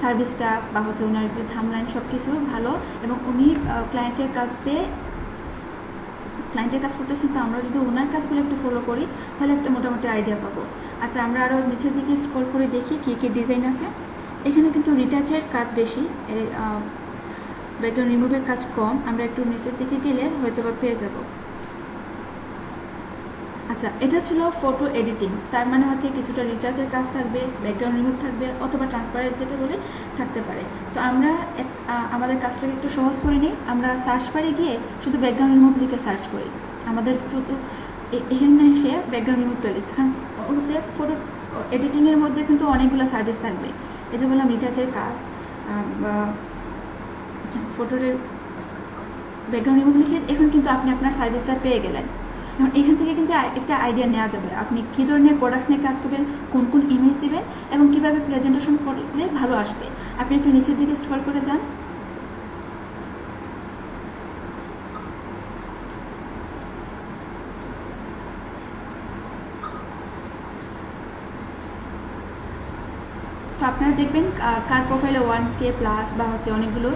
সার্ভিসটা বা হচ্ছে ওনার যে থাম্বনেইল সব কিছু ভালো এবং উনি ক্লায়েন্টের কাজ করতেছেন। তো আমরা যদি ওনার কাজগুলো একটু ফলো করি তাহলে একটা মোটামুটি আইডিয়া পাবো। আচ্ছা, আমরা আরও নিচের দিকে স্ক্রল করে দেখি কী কী ডিজাইন আছে। এখানে কিন্তু রিটাচের কাজ বেশি, ব্যাকগ্রাউন্ড রিমুভের কাজ কম। আমরা একটু নিচের দিকে গেলে হয়তো বা পেয়ে যাব। আচ্ছা, এটা ছিল ফটো এডিটিং, তার মানে হচ্ছে কিছুটা রিচার্জের কাজ থাকবে, ব্যাকগ্রাউন্ড রিমুভ থাকবে অথবা ট্রান্সপারেন্ট যেটা বলে থাকতে পারে। তো আমরা আমাদের কাজটাকে একটু সহজ করে নিই। আমরা সার্চ বারে গিয়ে শুধু ব্যাকগ্রাউন্ড রিমুভ লিখে সার্চ করি, আমাদের শুধু এখানে এসে ব্যাকগ্রাউন্ড রিমুভটা লিখি। এখন হচ্ছে ফটো এডিটিংয়ের মধ্যে কিন্তু অনেকগুলো সার্ভিস থাকবে, এই যে বললাম রিচার্জের কাজ বা ফটোর ব্যাকগ্রাউন্ড রিমুভ লিখে এখন কিন্তু আপনি আপনার সার্ভিসটা পেয়ে গেলেন। এখন এখান থেকে কিন্তু একটা আইডিয়া নেওয়া যাবে আপনি কী ধরনের প্রোডাক্টস নিয়ে কাজ করবেন, কোন কোন ইমেজ দেবেন এবং কীভাবে প্রেজেন্টেশন করলে ভালো আসবে। আপনি একটু নিচের দিকে স্ক্রল করে যান। তো আপনারা দেখবেন কার প্রোফাইলে 1K প্লাস বা হচ্ছে অনেকগুলো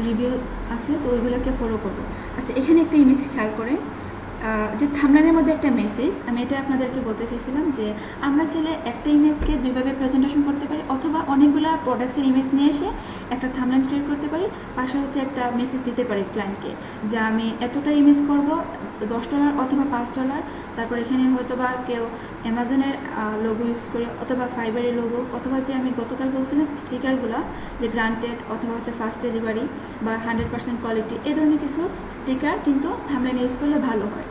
রিভিউ আছে, তো ওইগুলোকে ফলো করবো। আচ্ছা, এখানে একটা ইমেজ খেয়াল করেন, যে থাম্বনেইলের মধ্যে একটা মেসেজ, আমি এটা আপনাদেরকে বলতে চাইছিলাম যে আমরা চাইলে একটা ইমেজকে দুইভাবে প্রেজেন্টেশন করতে পারি অথবা অনেকগুলো প্রোডাক্টসের ইমেজ নিয়ে এসে একটা থাম্বনেইল ক্রিয়েট করতে পারি, পাশে হচ্ছে একটা মেসেজ দিতে পারি ক্লায়েন্টকে যে আমি এতটা ইমেজ করব $10 অথবা $5। তারপর এখানে হয়তো বা কেউ অ্যামাজনের লোগো ইউজ করে অথবা ফাইবারের লোগো অথবা যে আমি গতকাল বলছিলাম স্টিকারগুলো যে গ্রান্টেড অথবা হচ্ছে ফাস্ট ডেলিভারি বা 100% কোয়ালিটি, এই ধরনের কিছু স্টিকার কিন্তু থাম্বনেইল ইউজ করলে ভালো হয়।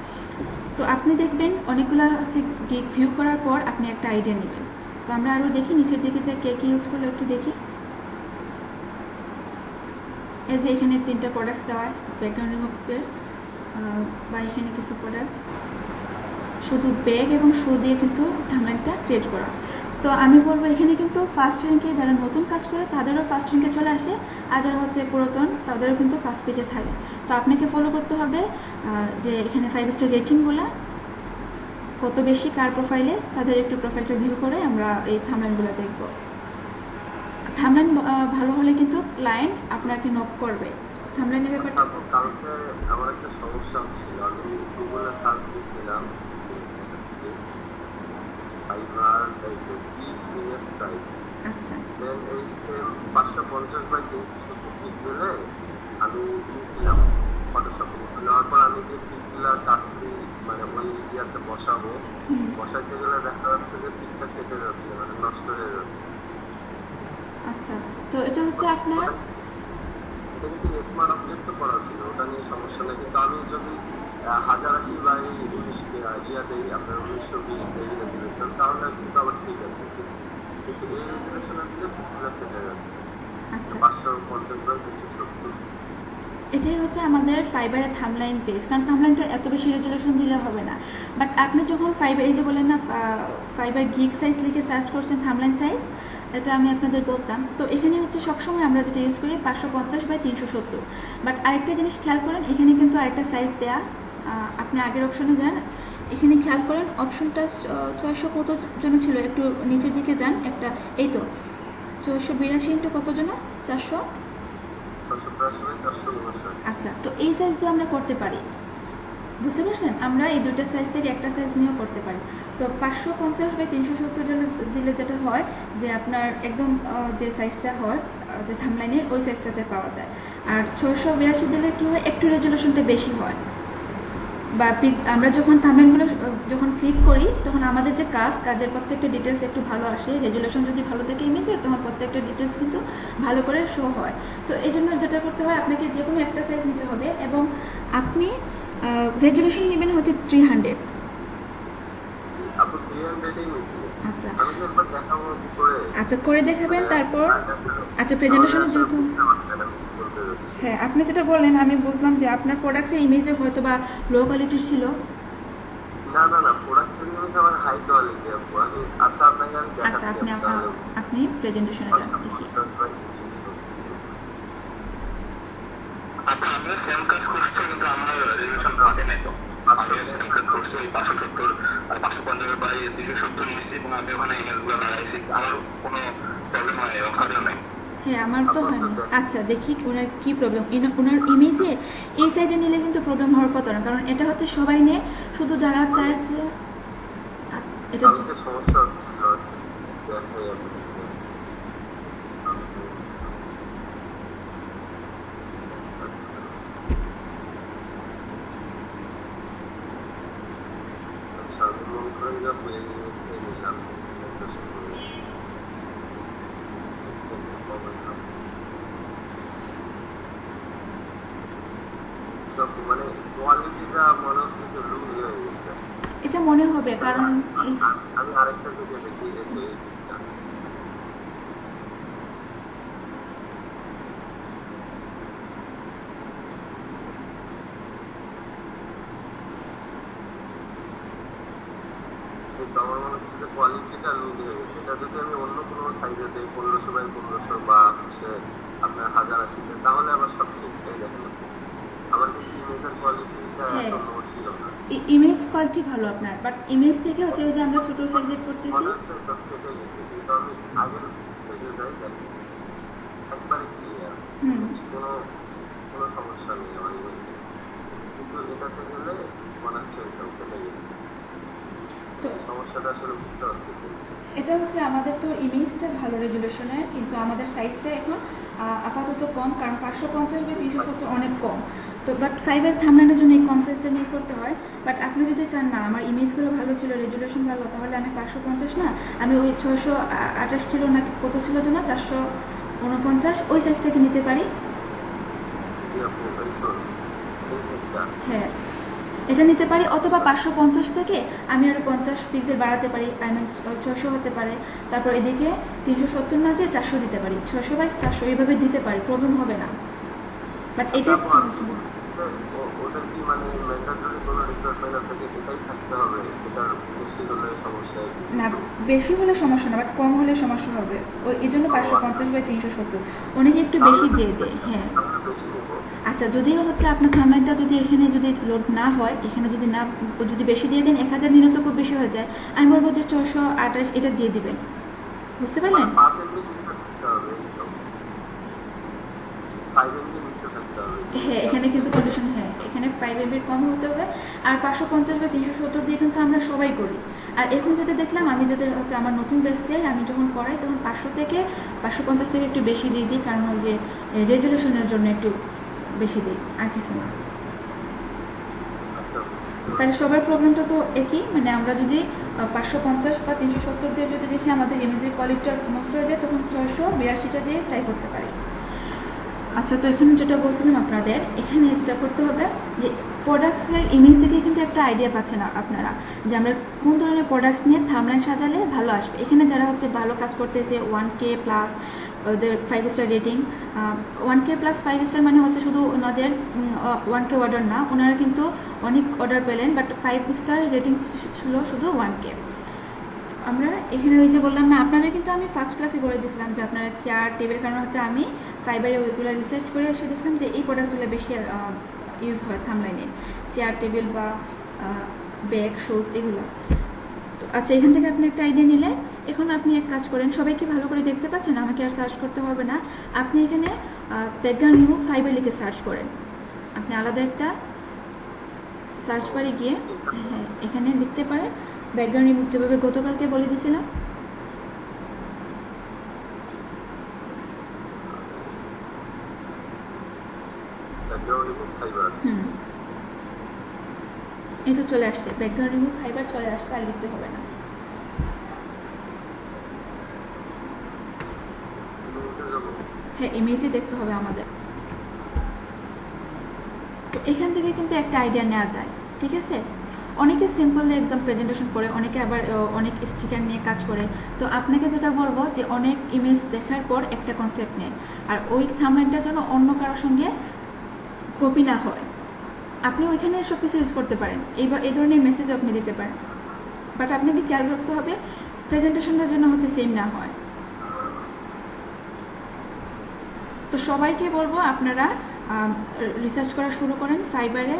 তো আপনি দেখবেন অনেকগুলো হচ্ছে গিগ ভিউ করার পর আপনি একটা আইডিয়া নেবেন। তো আমরা আরও দেখি নিচের দিকে যে কে কী ইউজ করলো একটু দেখি। এই যে এখানে 3টা প্রোডাক্টস দেওয়া হয় ব্যাকগ্রাউন্ড রিমুভের, বা এখানে কিছু প্রোডাক্টস শুধু ব্যাগ এবং শু দিয়ে কিন্তু থাম্বনেইলটা ক্রিয়েট করা। তো আমি বলবো এখানে কিন্তু ফার্স্ট র্যাঙ্কে যারা নতুন কাজ করে তাদেরও ফার্স্ট র্যাঙ্কে চলে আসে, আর যারা হচ্ছে পুরাতন তাদেরও কিন্তু ফার্স্ট পেজে থাকে। তো আপনাকে ফলো করতে হবে যে এখানে 5 স্টার রেটিংগুলো কত বেশি কার প্রোফাইলে, তাদের একটু প্রোফাইলটা ভিউ করে আমরা এই থামলাইনগুলো দেখব। থামলাইন ভালো হলে কিন্তু ক্লায়েন্ট আপনাকে নক করবে। থামলাইনের ব্যাপারটা কালকে আমার একটা সমস্যা হচ্ছিল, আমি গুগলে সার্চ দিয়েছিলাম ফাইবার সাইট, আচ্ছা দেন এই 550 বাই 370 পিক্সেলে আমি দিয়েছিলাম ফটোশপে, নেওয়ার পর আমি যে পিকগুলা কাটছি মানে ওই ইয়াতে বসাবো, বসাইতে গেলে দেখা যাচ্ছে যে পিকটা কেটে যাচ্ছে, মানে নষ্ট হয়ে যাচ্ছে। আচ্ছা, তো এটা হচ্ছে আপনার এটা কিন্তু স্মার্ট অবজেক্ট তো করা ছিল, ওটা নিয়ে সমস্যা নেই, কিন্তু আমি যদি 1080 বাই 19 ইয়া দেই আপনার 1920 এই রেজুলেশন, তাহলে কিন্তু আবার ঠিক আছে, কিন্তু এই রেজুলেশনে দিলে পিকগুলা কেটে যাচ্ছে। আচ্ছা 550 বাই 270। এটাই হচ্ছে আমাদের ফাইবারের থামলাইন পেজ, কারণ থামলাইনটা এত বেশি রেজুলেশন দিলে হবে না। বাট আপনি যখন ফাইবার এই যে বলেন না ফাইবার গিগ সাইজ লিখে সার্চ করছেন থামলাইন সাইজ, এটা আমি আপনাদের বলতাম। তো এখানে হচ্ছে সবসময় আমরা যেটা ইউজ করি 550 বাই 370। বাট আরেকটা জিনিস খেয়াল করেন, এখানে কিন্তু আরেকটা সাইজ দেয়া, আপনি আগের অপশনে যান, এখানে খেয়াল করেন অপশনটা 600 কত জন ছিল, একটু নিচের দিকে যান একটা, এই তো 482 ইন্টু কত জন, 400। আচ্ছা, তো এই সাইজ দিয়ে আমরা করতে পারি, বুঝতে পারছেন? আমরা এই দুইটা সাইজ থেকে একটা সাইজ নিয়েও করতে পারি। তো 550 বাই 370 দিলে যেটা হয় যে আপনার একদম যে সাইজটা হয় যে থামলাইনের ওই সাইজটাতে পাওয়া যায়। আর 682 দিলে কী হয়, একটু রেজুলেশনটা বেশি হয়। বা আমরা যখন থামলাইনগুলো যখন ক্লিক করি তখন আমাদের যে কাজের প্রত্যেকটা ডিটেলস একটু ভালো আসে, রেজুলেশন যদি ভালো থাকে ইমেজের, তখন প্রত্যেকটা ডিটেলস কিন্তু ভালো করে শো হয়। তো এই জন্য যেটা করতে হয়, আপনাকে যে কোনো একটা সাইজ নিতে হবে এবং আপনি রেজুলেশন নেবেন হচ্ছে 300। আচ্ছা আচ্ছা, করে দেখাবেন তারপর। আচ্ছা, প্রেজেন্টেশনের যেহেতু হ্যাঁ আপনি যেটা বললেন আমি বুঝলাম যে আপনার প্রোডাক্টসের ইমেজে হয়তো বা লো কোয়ালিটির ছিল। না না না, প্রোডাক্টের ইমেজ আমার হাই কোয়ালিটি আপু। আমি আচ্ছা আপনাকে আমি আচ্ছা, আপনি প্রেজেন্টেশনে যান দেখি। আচ্ছা, আমি সেম কাজ করছি কিন্তু আমার রেজুলেশন থাকে নাই। তো আমি সেম কাজ করছি 570 আর 550 বাই 270 নিয়েছি এবং আমি ওখানে ইমেজগুলো লাগাইছি, আমার কোনো প্রবলেম হয় এবং কাজও নাই। হ্যাঁ, আমার তো হয় না। আচ্ছা দেখি ওনার কি প্রবলেম। ওনার ইমেজে এই সাইজে নিলে কিন্তু প্রবলেম হওয়ার কথা না, কারণ এটা হচ্ছে সবাই নেই, শুধু যারা চায় যে এটা সমস্যা মানে কোয়ালিটিটা মনে হচ্ছে যে লুজ হয়ে গেছে। এটা মনে হবে, কারণ আমি আরেকটা দিকে দেখি আমার মনে হচ্ছে যে কোয়ালিটিটা লুজ হয়ে গেছে। এটা যদি আমি অন্য কোনো সাইজে দিই 1500 বাই 1500 বা হচ্ছে আপনার 1080, তাহলে আবার সব ঠিক হয়ে যাবে। আমার কিন্তু ইমেজের কোয়ালিটিটা এত লো ছিল না। ইমেজ কোয়ালিটি ভালো আপনার, বাট ইমেজ থেকে হচ্ছে ওই যে আমরা ছোট সাইজের করতেছি। কিন্তু আমি আগের পেজে যাই দেখি একবারে ক্লিয়ার, কোনো সমস্যা নেই আমার ইমেজে, কিন্তু এটাতে গেলে মনে হচ্ছে এটা কেটে গেছে। তো সমস্যাটা আসলে বুঝতে পারছি। এটা হচ্ছে আমাদের তো ইমেজটা ভালো রেজুলেশনের, কিন্তু আমাদের সাইজটা এখন আপাতত কম, কারণ 550 বাই 370 অনেক কম। তো বাট ফাইবার থামলাইনের জন্য এই কম সাইজটা নিয়ে করতে হয়। বাট আপনি যদি চান না আমার ইমেজগুলো ভালো ছিল, রেজুলেশন ভালো, তাহলে আমি 550 না, আমি ওই 628 ছিল না কত ছিল যেন 449 ওই সাইজটাকে নিতে পারি। হ্যাঁ, এটা নিতে পারি, অথবা 550 থেকে আমি আরও 50 পিক্সেল বাড়াতে পারি, আই মিন 600 হতে পারে। তারপর এদিকে 370 না দিয়ে 400 দিতে পারি, 600 বাই 400 এইভাবে দিতে পারি, প্রবলেম হবে না। বাট এটা ওদের কি মানে ম্যান্ডেটরি কোনো রিকোয়ারমেন্ট আছে কি এটাই থাকতে হবে, এটার বেশি হলে সমস্যা? না, বেশি হলে সমস্যা না, বাট কম হলে সমস্যা হবে। ওই এই জন্য 550/370 অনেকে একটু বেশি দিয়ে দেয়। হ্যাঁ, আচ্ছা, যদিও হচ্ছে আপনার থাম্বনেইলটা যদি এখানে যদি লোড না হয়, এখানে যদি না যদি বেশি দিয়ে দেন, 1000 নিলে তো খুব বেশি হয়ে যায়। আমি বলবো যে 428 এটা দিয়ে দিবেন, বুঝতে পারলেন? হ্যাঁ, এখানে কিন্তু কন্ডিশন, হ্যাঁ এখানে 5 MB কম হতে হবে। আর 550/370 দিয়ে কিন্তু আমরা সবাই করি। আর এখন যেটা দেখলাম, আমি যাদের হচ্ছে আমার নতুন ব্যাচদের আমি যখন করাই তখন 500 থেকে 550 থেকে একটু বেশি দিয়ে দিই, কারণ ওই যে রেজুলেশনের জন্য একটু বেশি দিই, আর কিছু না। তাহলে সবার প্রবলেমটা তো একই, মানে আমরা যদি 550 বা 370 দিয়ে যদি দেখি আমাদের ইমেজের কোয়ালিটিটা নষ্ট হয়ে যায়, তখন 682টা দিয়ে ট্রাই করতে পারি। আচ্ছা, তো এখানে যেটা বলছিলাম আপনাদের, এখানে যেটা করতে হবে যে প্রোডাক্টসের ইমেজ দেখে কিন্তু একটা আইডিয়া পাচ্ছে না আপনারা যে আমরা কোন ধরনের প্রোডাক্টস নিয়ে থাম্বনেইল সাজালে ভালো আসবে। এখানে যারা হচ্ছে ভালো কাজ করতেছে 1K প্লাস ওদের 5 star rating, 1K plus 5 star মানে হচ্ছে শুধু ওনাদের 1K অর্ডার না, ওনারা কিন্তু অনেক অর্ডার পেলেন, বাট 5 স্টার রেটিং ছিল শুধু 1K। আমরা এখানে ওই যে বললাম না আপনাদের, কিন্তু আমি ফার্স্ট ক্লাসে বলে দিয়েছিলাম যে আপনারা চেয়ার টেবিল, কারণ হচ্ছে আমি ফাইবারে ওইগুলো রিসার্চ করে এসে দেখলাম যে এই প্রোডাক্টসগুলো বেশি ইউজ হয় থাম্বনেইলে, চেয়ার টেবিল বা ব্যাগ শুজ এগুলো। তো আচ্ছা, এখান থেকে আপনি একটা আইডিয়া নিলেন। এখন আপনি এক কাজ করেন, সবাইকে ভালো করে দেখতে পাচ্ছেন, আমাকে আর সার্চ করতে হবে না। আপনি এখানে ব্যাকগ্রাউন্ড রিমুভ ফাইবার লিখে সার্চ করেন। আপনি আলাদা একটা সার্চ বারে গিয়ে হ্যাঁ এখানে লিখতে পারেন ব্যাকগ্রাউন্ড রিমুভ, যেভাবে গতকালকে বলে দিয়েছিলাম। এই তো চলে আসছে, ব্যাকগ্রাউন্ড রিমুভ ফাইবার চলে আসছে, আর লিখতে হবে না। হ্যাঁ, ইমেজে দেখতে হবে আমাদের। তো এখান থেকে কিন্তু একটা আইডিয়া নেওয়া যায়, ঠিক আছে? অনেকে সিম্পলি একদম প্রেজেন্টেশন করে, অনেকে আবার অনেক স্টিকার নিয়ে কাজ করে। তো আপনাকে যেটা বলবো যে অনেক ইমেজ দেখার পর একটা কনসেপ্ট নেন, আর ওই থাম্বনেইলটা যেন অন্য কারোর সঙ্গে কপি না হয়। আপনি ওইখানে সব কিছু ইউজ করতে পারেন, এই ধরনের মেসেজ আপনি দিতে পারেন, বাট আপনাকে খেয়াল রাখতে হবে প্রেজেন্টেশনটা যেন হচ্ছে সেম না হয়। তো সবাইকে বলবো আপনারা রিসার্চ করা শুরু করেন ফাইবারে।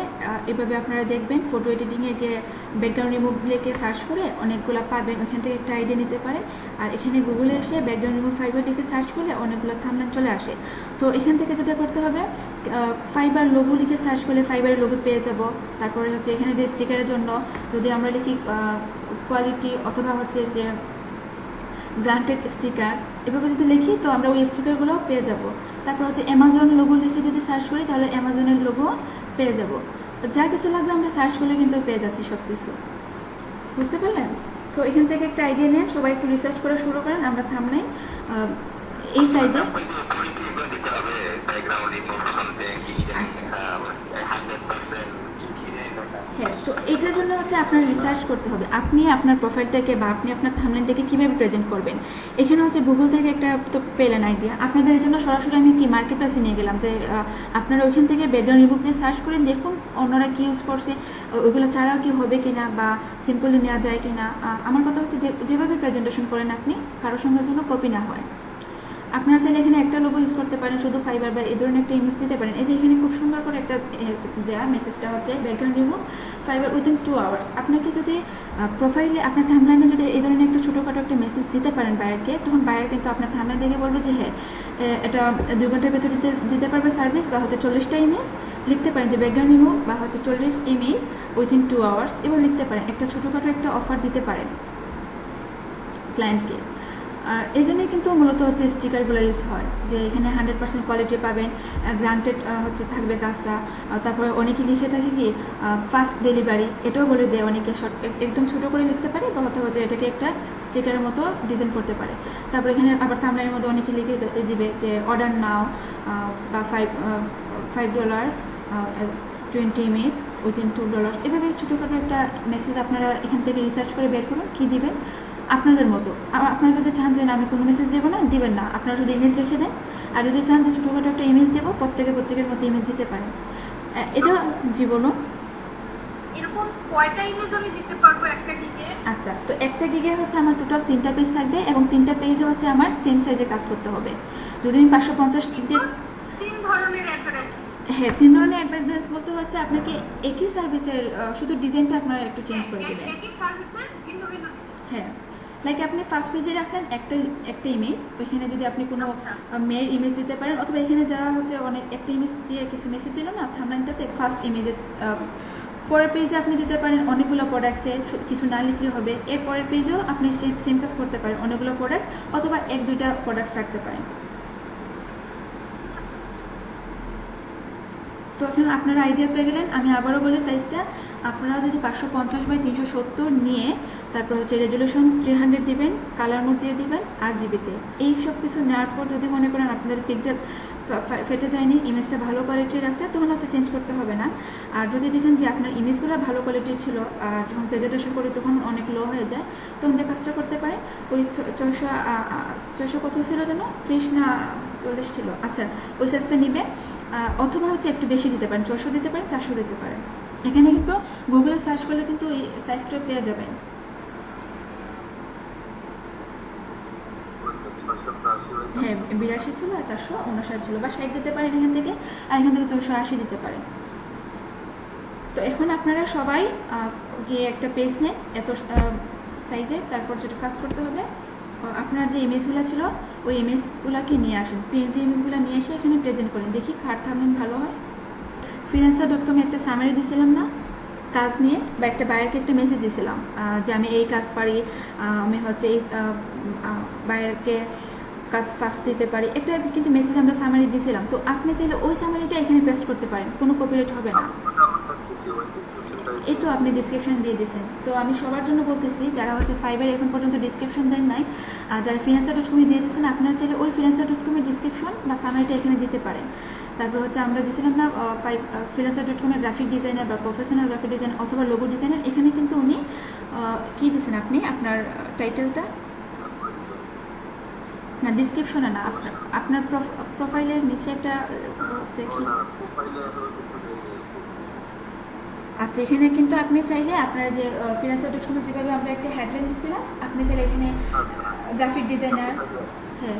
এভাবে আপনারা দেখবেন ফটো এডিটিংয়ে গিয়ে ব্যাকগ্রাউন্ড রিমুভ লিখে সার্চ করে অনেকগুলো পাবেন, ওখান থেকে একটা আইডিয়া নিতে পারেন। আর এখানে গুগলে এসে ব্যাকগ্রাউন্ড রিমুভ ফাইবার লিখে সার্চ করলে অনেকগুলো থাম্বনেইল চলে আসে। তো এখান থেকে যেটা করতে হবে, ফাইবার লোগো লিখে সার্চ করলে ফাইবারের লোগো পেয়ে যাব। তারপরে হচ্ছে এখানে যে স্টিকারের জন্য যদি আমরা লিখি কোয়ালিটি অথবা হচ্ছে যে গ্রান্টেড স্টিকার, এভাবে যদি লিখি তো আমরা ওই স্টিকারগুলোও পেয়ে যাব। তারপর হচ্ছে অ্যামাজন লোগো লিখে যদি সার্চ করি তাহলে অ্যামাজনের লোগো পেয়ে যাব। যা কিছু লাগবে আমরা সার্চ করলে কিন্তু পেয়ে যাচ্ছি সব কিছু, বুঝতে পারলেন? তো এখান থেকে একটা আইডিয়া নেন, সবাই একটু রিসার্চ করা শুরু করেন। আমরা থাম্বনেইল এই সাইজে হ্যাঁ, তো এটার জন্য হচ্ছে আপনার রিসার্চ করতে হবে আপনি আপনার প্রোফাইলটাকে বা আপনি আপনার থাম্বনেইলটাকে কীভাবে প্রেজেন্ট করবেন। এখানে হচ্ছে গুগল থেকে একটা তো পেলেন আইডিয়া, আপনাদের জন্য সরাসরি আমি কি মার্কেট প্লেসে নিয়ে গেলাম যে আপনারা ওইখান থেকে ব্যাকগ্রাউন্ড রিমুভ দিয়ে সার্চ করে দেখুন অন্যরা কী ইউজ করছে, ওইগুলো ছাড়াও কি হবে কিনা বা সিম্পলি নেওয়া যায় কিনা। আমার কথা হচ্ছে যেভাবে প্রেজেন্টেশন করেন আপনি কারোর সঙ্গে যেন কপি না হয়। আপনারা চাইলে এখানে একটা লোগো ইউজ করতে পারেন, শুধু ফাইবার বা এই ধরনের একটা ইমেজ দিতে পারেন। এই যে এখানে খুব সুন্দর করে একটা দেয়া মেসেজটা হচ্ছে background remove fibre within 2 hours. আপনাকে যদি প্রোফাইলে আপনার থাম্বনেইলে যদি এই ধরনের একটা ছোটোখাটো একটা মেসেজ দিতে পারেন বায়ারকে, তখন বায়ার কিন্তু আপনার থাম্বনেইল দেখে বলবে যে হ্যাঁ এটা 2 ঘন্টার ভেতরে দিতে পারবে সার্ভিস, বা হচ্ছে 40টা ইমেজ লিখতে পারেন যে ব্যাকগ্রাউন্ড রিমুভ বা হচ্ছে 40 ইমেজ উইদিন 2 আওয়ার্স, এবং লিখতে পারেন একটা ছোটোখাটো একটা অফার দিতে পারেন ক্লায়েন্টকে। আর এই জন্যই কিন্তু মূলত হচ্ছে স্টিকারগুলো ইউজ হয়, যে এখানে 100% কোয়ালিটি পাবেন, গ্রান্টেড হচ্ছে থাকবে কাজটা। তারপরে অনেকে লিখে থাকে কি ফাস্ট ডেলিভারি, এটাও বলে দেয় অনেকে, শর্ট একদম ছোটো করে লিখতে পারে, বা অথবা যে এটাকে একটা স্টিকারের মতো ডিজাইন করতে পারে। তারপর এখানে আবার থাম্বনেইলের মধ্যে অনেকে লিখে দিবে যে অর্ডার নাও বা $5 20 ইমেজ উইদিন $2। এভাবে ছোটোখাটো একটা মেসেজ আপনারা এখান থেকে রিসার্চ করে বের করুন কী দিবেন আপনাদের মতো। আপনারা যদি চান যে না আমি কোনো মেসেজ দেবো না, দিবেন না, আপনারা যদি ইমেজ রেখে দেন। আর যদি চান যে ছোটোখাটো একটা ইমেজ দেবো, প্রত্যেকের মতো ইমেজ দিতে পারেন। এটা জি বলুন। এরকম কয়টা ইমেজ আমি দিতে পারবো একটা গিগে? আচ্ছা, তো একটা গিগে হচ্ছে আমার টোটাল 3টা পেজ থাকবে এবং 3টা পেজে হচ্ছে আমার সেম সাইজে কাজ করতে হবে। যদি আমি 550 দিয়ে 3 ধরনের অ্যাডভার্টাইজ। হ্যাঁ, 3 ধরনের অ্যাডভার্টাইজ বলতে হচ্ছে আপনাকে একই সার্ভিসের শুধু ডিজাইনটা আপনারা একটু চেঞ্জ করে দেবেন। একই সার্ভিসের ভিন্ন ভিন্ন। হ্যাঁ, লাইক আপনি ফার্স্ট পেজে রাখলেন একটা ইমেজ, ওইখানে যদি আপনি কোনো মেয়ের ইমেজ দিতে পারেন, অথবা এখানে যারা হচ্ছে অনেক একটা ইমেজ দিয়ে কিছু মেসেজ দিল না থাম্বনেইলটাতে, ফার্স্ট ইমেজে পরের পেজে আপনি দিতে পারেন অনেকগুলো প্রোডাক্টসের, কিছু না লিখলে হবে। এর পরের পেজেও আপনি সেম কাজ করতে পারেন, অনেকগুলো প্রোডাক্টস অথবা 1-2টা প্রোডাক্টস রাখতে পারেন। তো এখন আপনারা আইডিয়া পেয়ে গেলেন। আমি আবারও বলি সাইজটা, আপনারা যদি 550x370 নিয়ে তারপর হচ্ছে রেজুলেশন 300 দিবেন, কালার মোড দিয়ে দিবেন 8 জিবিতে। এই সব কিছু নেওয়ার পর যদি মনে করেন আপনাদের পিকচার ফেটে যায়নি, ইমেজটা ভালো কোয়ালিটির আছে, তখন হচ্ছে চেঞ্জ করতে হবে না। আর যদি দেখেন যে আপনার ইমেজগুলো ভালো কোয়ালিটির ছিল আর যখন প্রেজেন্টেশন করি তখন অনেক লো হয়ে যায়, তখন যে কাজটা করতে পারে ওই 600 কত ছিল যেন, 30 না 40 ছিল, আচ্ছা ওই সাইজটা নিবে, অথবা হচ্ছে একটু বেশি দিতে পারেন, 600 দিতে পারেন, 400 দিতে পারেন। এখানে কিন্তু গুগলে সার্চ করলে কিন্তু এই সাইজটা পেয়ে যাবেন। হ্যাঁ, 82 ছিল আর 459 ছিল, বা 60 দিতে পারেন এখান থেকে, আর এখান থেকে 480 দিতে পারেন। তো এখন আপনারা সবাই গিয়ে একটা পেজ নেন এত সাইজের, তারপর যেটা কাজ করতে হবে আপনার যে ইমেজগুলো ছিল ওই ইমেজগুলোকে নিয়ে আসেন, পিএনজি ইমেজগুলো নিয়ে এসে এখানে প্রেজেন্ট করেন, দেখি কার থাম্বনেইল ভালো হয়। freelancer.com এ একটা সামারি দিয়েছিলাম না কাজ নিয়ে, বা একটা বায়ারকে একটা মেসেজ দিয়েছিলাম যে আমি এই কাজ পারি, আমি হচ্ছে এই বায়ারকে কাজ পাস দিতে পারি, একটা কিন্তু মেসেজ আমরা সামারি দিয়েছিলাম। তো আপনি চাইলে ওই সামারিটা এখানে পেস্ট করতে পারেন, কোনো কপিরাইট হবে না। এই তো আপনি ডিসক্রিপশন দিয়ে দিয়েছেন। তো আমি সবার জন্য বলতেছি যারা হচ্ছে ফাইবার এখন পর্যন্ত ডিসক্রিপশন দেন নাই, যারা freelancer.com এ দিয়ে দিয়েছেন, আপনারা চাইলে ওই freelancer.com এর ডিসক্রিপশন বা সামারিটা এখানে দিতে পারেন। তারপর হচ্ছে আমরা দিয়েছিলাম না freelancer.com এর গ্রাফিক ডিজাইনার বা প্রফেশনাল গ্রাফিক ডিজাইনার অথবা লোগো ডিজাইনার, এখানে কিন্তু উনি কী দিয়েছেন আপনি আপনার টাইটেলটা, না ডিসক্রিপশনে না, আপনার প্রোফাইলের নিচে একটা দেখি, আচ্ছা এখানে কিন্তু আপনি চাইলে আপনার যে freelancer.com এ যেভাবে আমরা একটা হেডলাইন দিয়েছিলাম, আপনি চাইলে এখানে গ্রাফিক ডিজাইনার, হ্যাঁ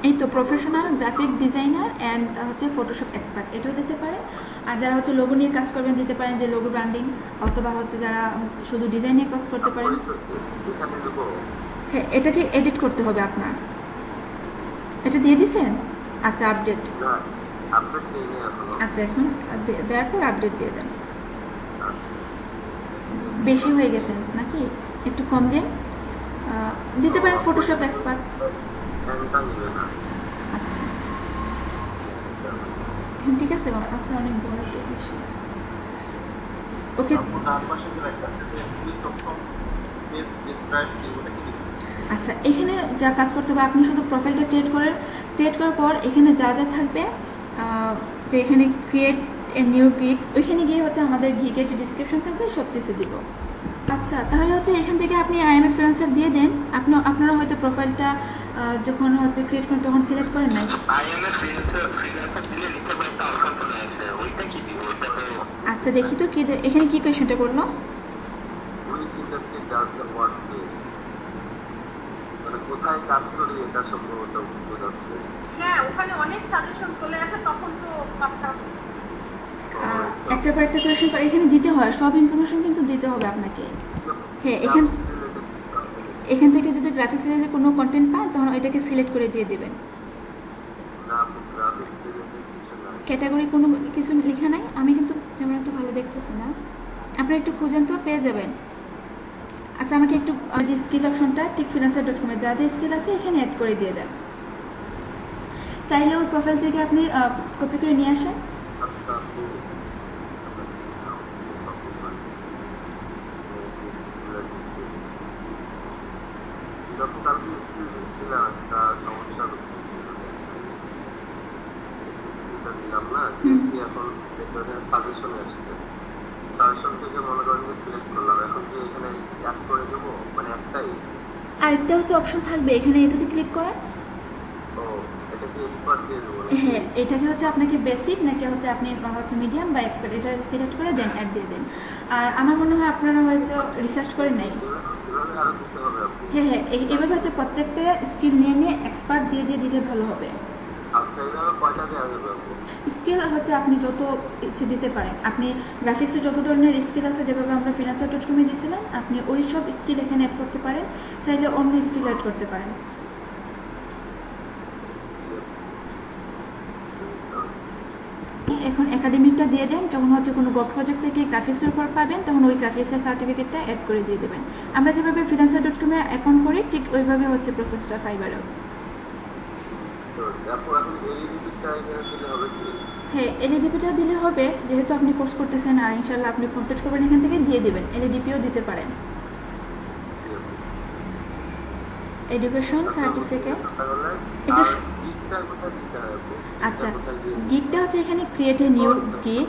এই তো প্রফেশনাল গ্রাফিক ডিজাইনার অ্যান্ড হচ্ছে ফটোশপ এক্সপার্ট, এটাও দিতে পারেন। আর যারা হচ্ছে লোগো নিয়ে কাজ করবেন দিতে পারেন যে লোগো ব্র্যান্ডিং, অথবা হচ্ছে যারা শুধু ডিজাইন নিয়ে কাজ করতে পারেন। হ্যাঁ, এটাকে এডিট করতে হবে আপনার, এটা দিয়ে দিছেন? আচ্ছা আপডেট, আচ্ছা এখন দেওয়ার পর আপডেট দিয়ে দেন। বেশি হয়ে গেছে নাকি, একটু কম দেন, দিতে পারেন ফটোশপ এক্সপার্ট। আচ্ছা ঠিক আছে, আচ্ছা অনেক বড় পেজ, ওকে আচ্ছা এখানে যা কাজ করতে হবে আপনি শুধু প্রোফাইলটা ক্রিয়েট করার পর এখানে যা যা থাকবে, যে এখানে ক্রিয়েট এ নিউ গিগ, ওইখানে গিয়ে হচ্ছে আমাদের গিগের যে ডিসক্রিপশন থাকবে সব কিছু দিব। আচ্ছা তাহলে হচ্ছে এখান থেকে আপনি আইএমএ ফ্রিল্যান্সার দিয়ে দেন। আপনারা হয়তো প্রোফাইলটা যখন হচ্ছে ক্রিয়েট করেন তখন সিলেক্ট করেন নাই। আচ্ছা দেখি তো কি এখানে কি কোয়েশ্চেনটা করলো, কোথায় কাজ করি এটা সম্ভবত বোঝাচ্ছে। হ্যাঁ ওখানে অনেক সাজেশন চলে আসে, তখন তো একটার পর একটা কোয়েশ্চেন এখানে দিতে হয়, সব ইনফরমেশন কিন্তু দিতে হবে আপনাকে। হ্যাঁ এখান থেকে যদি গ্রাফিক্স রিলেটেড কোনো কন্টেন্ট পান তখন এটাকে সিলেক্ট করে দিয়ে দেবেন। ক্যাটাগরি কোনো কিছু লেখা নাই, আমি কিন্তু তেমন একটা ভালো দেখতেছি না, আপনারা একটু খুঁজেন তো পেয়ে যাবেন। আচ্ছা আমাকে একটু যে স্কিল অপশনটা ঠিক freelancer.com এ যা যা স্কিল আছে এখানে অ্যাড করে দিয়ে দেন। চাইলে ওই প্রোফাইল থেকে আপনি কপি করে নিয়ে আসেন। আরেকটা হচ্ছে অপশন থাকবে এখানে, এটাতে ক্লিক করেন। এক্সপার্ট দিয়ে দেবো হ্যাঁ, এটাকে হচ্ছে আপনাকে বেসিক নাকি হচ্ছে আপনি হচ্ছে মিডিয়াম বা এক্সপার্ট এটা সিলেক্ট করে দেন, অ্যাড দিয়ে দেন। আর আমার মনে হয় আপনারা হয়তো রিসার্চ করে নাই। এভাবে আরো দিতে হবে আপনি। হ্যাঁ, এভাবে হচ্ছে প্রত্যেকটা স্কিল নিয়ে নিয়ে এক্সপার্ট দিয়ে দিয়ে দিলে ভালো হবে। আচ্ছা, এইভাবে কয়টা দেওয়া যাবে আপনি? স্কিল হচ্ছে আপনি যত ইচ্ছে দিতে পারেন। আপনি গ্রাফিক্সের যত ধরনের স্কিল আছে যেভাবে আমরা freelancer.com-এ দিয়েছিলাম, আপনি ওই সব স্কিল এখানে অ্যাড করতে পারেন, চাইলে অন্য স্কিল অ্যাড করতে পারেন। এখন একাডেমিকটা দিয়ে দেন, যখন হচ্ছে কোনো গভ প্রজেক্ট থেকে গ্রাফিক্সের উপর পাবেন তখন ওই গ্রাফিক্সের সার্টিফিকেটটা অ্যাড করে দিয়ে দেবেন। আমরা যেভাবে freelancer.com-এ এখন করি ঠিক ওইভাবে হচ্ছে প্রসেসটা ফাইবারেও। তো এখন এলইডিটা এখানে দিলে হবে কি? হ্যাঁ, এলইডিপিটা দিলে হবে, যেহেতু আপনি কোর্স করতেছেন আর ইনশাল্লাহ আপনি কমপ্লিট করবেন, এখান থেকে দিয়ে দেবেন। এলইডিপিও দিতে পারেন, এডুকেশন সার্টিফিকেট। এটা আচ্ছা, গিগটা হচ্ছে এখানে ক্রিয়েট এ নিউ গিগ।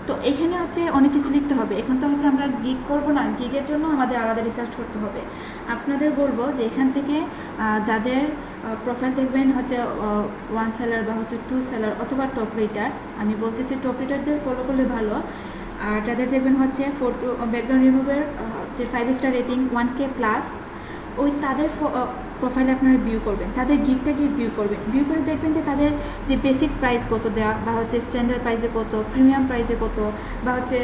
তো এখানে হচ্ছে অনেক কিছু লিখতে হবে। এখন তো হচ্ছে আমরা গিগ করবো না, গিগের জন্য আমাদের আলাদা রিসার্চ করতে হবে। আপনাদের বলবো যে এখান থেকে যাদের প্রোফাইল দেখবেন হচ্ছে 1 সেলার বা হচ্ছে 2 সেলার অথবা টপ রেটার, আমি বলতেছি টপ রেটারদের ফলো করলে ভালো। আর যাদের দেখবেন হচ্ছে ফটো ব্যাকগ্রাউন্ড রিমুভের যে 5 স্টার রেটিং 1K প্লাস, ওই তাদের প্রোফাইলে আপনারা ভিউ করবেন, তাদের গিগটাকে ভিউ করবেন। ভিউ করে দেখবেন যে তাদের যে বেসিক প্রাইস কত দেওয়া, বা হচ্ছে স্ট্যান্ডার্ড প্রাইসে কত, প্রিমিয়াম প্রাইসে কত, বা হচ্ছে